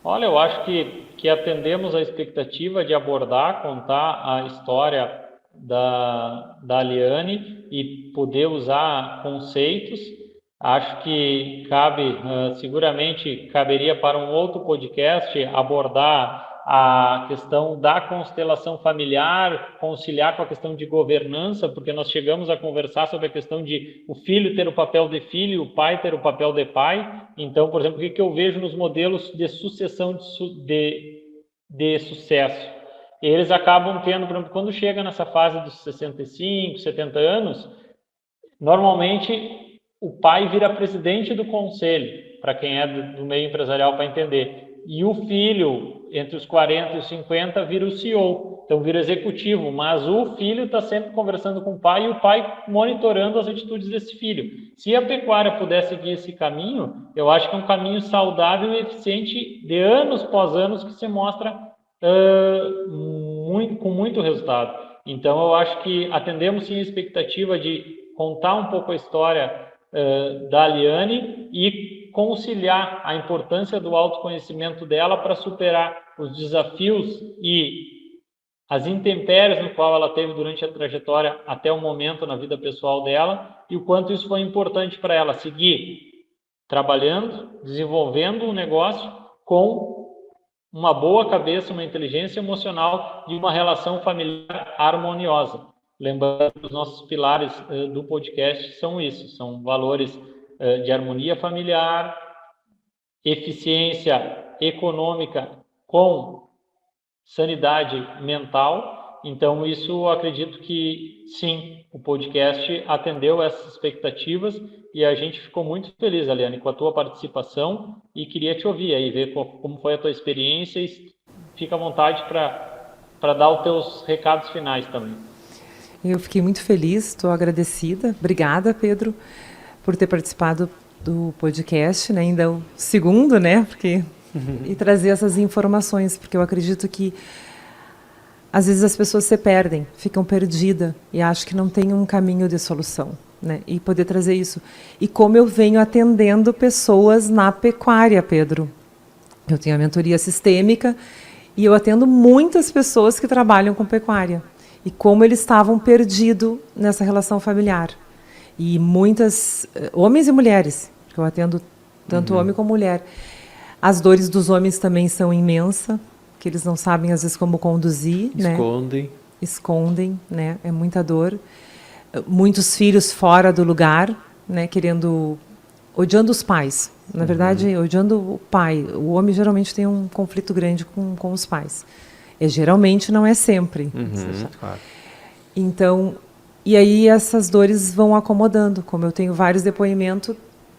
Olha, eu acho que atendemos a expectativa de abordar, contar a história da Aliane e poder usar conceitos. Acho que seguramente caberia para um outro podcast abordar a questão da constelação familiar, conciliar com a questão de governança, porque nós chegamos a conversar sobre a questão de o filho ter o papel de filho e o pai ter o papel de pai. Então, por exemplo, o que eu vejo nos modelos de sucessão de sucesso? Eles acabam tendo, por exemplo, quando chega nessa fase dos 65, 70 anos, normalmente o pai vira presidente do conselho, para quem é do meio empresarial para entender. E o filho, entre os 40 e os 50, vira o CEO, então vira executivo, mas o filho está sempre conversando com o pai e o pai monitorando as atitudes desse filho. Se a pecuária puder seguir esse caminho, eu acho que é um caminho saudável e eficiente de anos após anos que se mostra com muito resultado. Então eu acho que atendemos sim a expectativa de contar um pouco a história da Aliane e conciliar a importância do autoconhecimento dela para superar os desafios e as intempéries no qual ela teve durante a trajetória até o momento na vida pessoal dela e o quanto isso foi importante para ela seguir trabalhando, desenvolvendo um negócio com uma boa cabeça, uma inteligência emocional e uma relação familiar harmoniosa. Lembrando que os nossos pilares do podcast são isso, são valores de harmonia familiar, eficiência econômica com sanidade mental. Então, isso eu acredito que sim, o podcast atendeu essas expectativas e a gente ficou muito feliz, Aliane, com a tua participação e queria te ouvir aí, ver como foi a tua experiência e fica à vontade para dar os teus recados finais também. Eu fiquei muito feliz, estou agradecida. Obrigada, Pedro, por ter participado do podcast, né? Ainda o segundo, né? E trazer essas informações, porque eu acredito que às vezes as pessoas se perdem, ficam perdidas e acham que não tem um caminho de solução, né? E poder trazer isso. E como eu venho atendendo pessoas na pecuária, Pedro. Eu tenho a mentoria sistêmica e eu atendo muitas pessoas que trabalham com pecuária. E como eles estavam perdidos nessa relação familiar. E muitas, homens e mulheres, porque eu atendo tanto homem como mulher. As dores dos homens também são imensas, que eles não sabem, às vezes, como conduzir. Escondem. Né? Escondem, né? É muita dor. Muitos filhos fora do lugar, né? Odiando os pais. Na verdade, odiando o pai. O homem geralmente tem um conflito grande com os pais. Geralmente não é sempre. Claro. Então, e aí essas dores vão acomodando. Como eu tenho vários depoimentos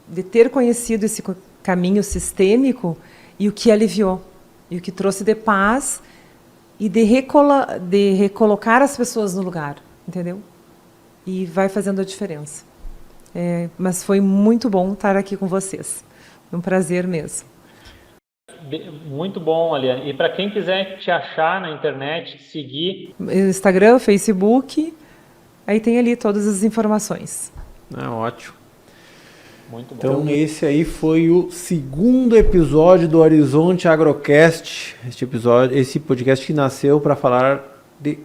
de ter conhecido esse caminho sistêmico e o que aliviou. E o que trouxe de paz e de recolocar as pessoas no lugar. Entendeu? E vai fazendo a diferença. Mas foi muito bom estar aqui com vocês. Foi um prazer mesmo. Muito bom, Aliane. E para quem quiser te achar na internet, seguir... Instagram, Facebook, aí tem ali todas as informações. Ótimo. Muito bom. Então esse aí foi o segundo episódio do Horizonte Agrocast. Esse podcast que nasceu para falar de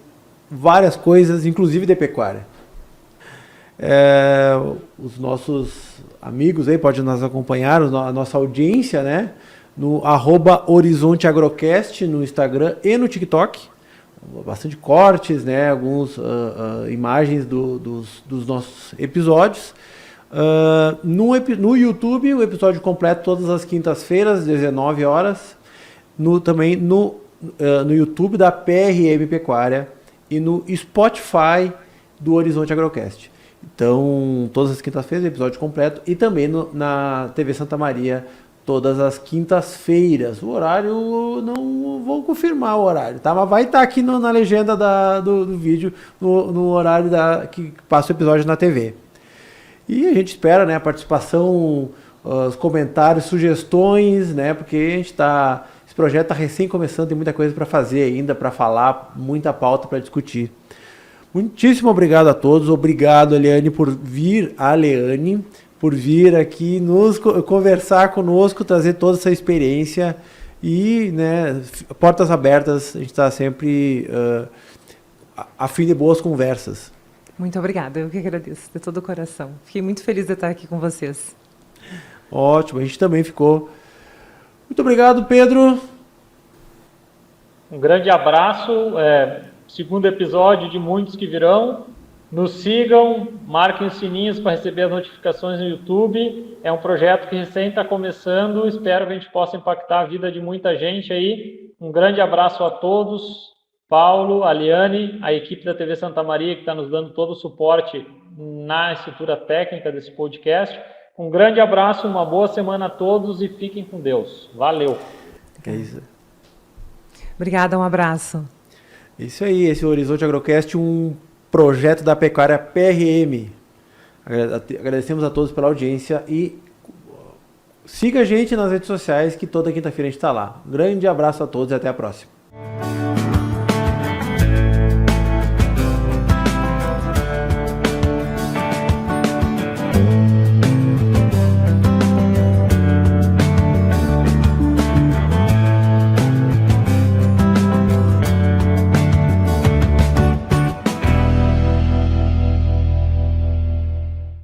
várias coisas, inclusive de pecuária. Os nossos amigos aí podem nos acompanhar, a nossa audiência, né? No @Horizonte Agrocast no Instagram e no TikTok. Bastante cortes, né? Algumas imagens dos nossos episódios. No YouTube, o episódio completo todas as quintas-feiras, 19 horas. Também no YouTube da PRM Pecuária e no Spotify do Horizonte Agrocast. Então, todas as quintas-feiras, episódio completo. E também na TV Santa Maria, todas as quintas-feiras. O horário, não vou confirmar o horário, tá? Mas vai estar aqui na legenda do vídeo, no horário que passa o episódio na TV. E a gente espera, né, a participação, os comentários, sugestões, né? Porque esse projeto está recém começando, tem muita coisa para fazer ainda, para falar, muita pauta para discutir. Muitíssimo obrigado a todos. Obrigado, Aliane, por vir aqui conversar conosco, trazer toda essa experiência e, né, portas abertas. A gente está sempre a fim de boas conversas. Muito obrigada, eu que agradeço de todo o coração. Fiquei muito feliz de estar aqui com vocês. Ótimo, a gente também ficou. Muito obrigado, Pedro. Um grande abraço. Segundo episódio de muitos que virão. Nos sigam, marquem os sininhos para receber as notificações no YouTube. É um projeto que recém está começando. Espero que a gente possa impactar a vida de muita gente aí. Um grande abraço a todos. Paulo, Aliane, a equipe da TV Santa Maria que está nos dando todo o suporte na estrutura técnica desse podcast. Um grande abraço, uma boa semana a todos e fiquem com Deus. Valeu. É isso. Obrigada, um abraço. Isso aí, esse Horizonte Agrocast, um projeto da pecuária PRM. Agradecemos a todos pela audiência e siga a gente nas redes sociais que toda quinta-feira a gente está lá. Um grande abraço a todos e até a próxima.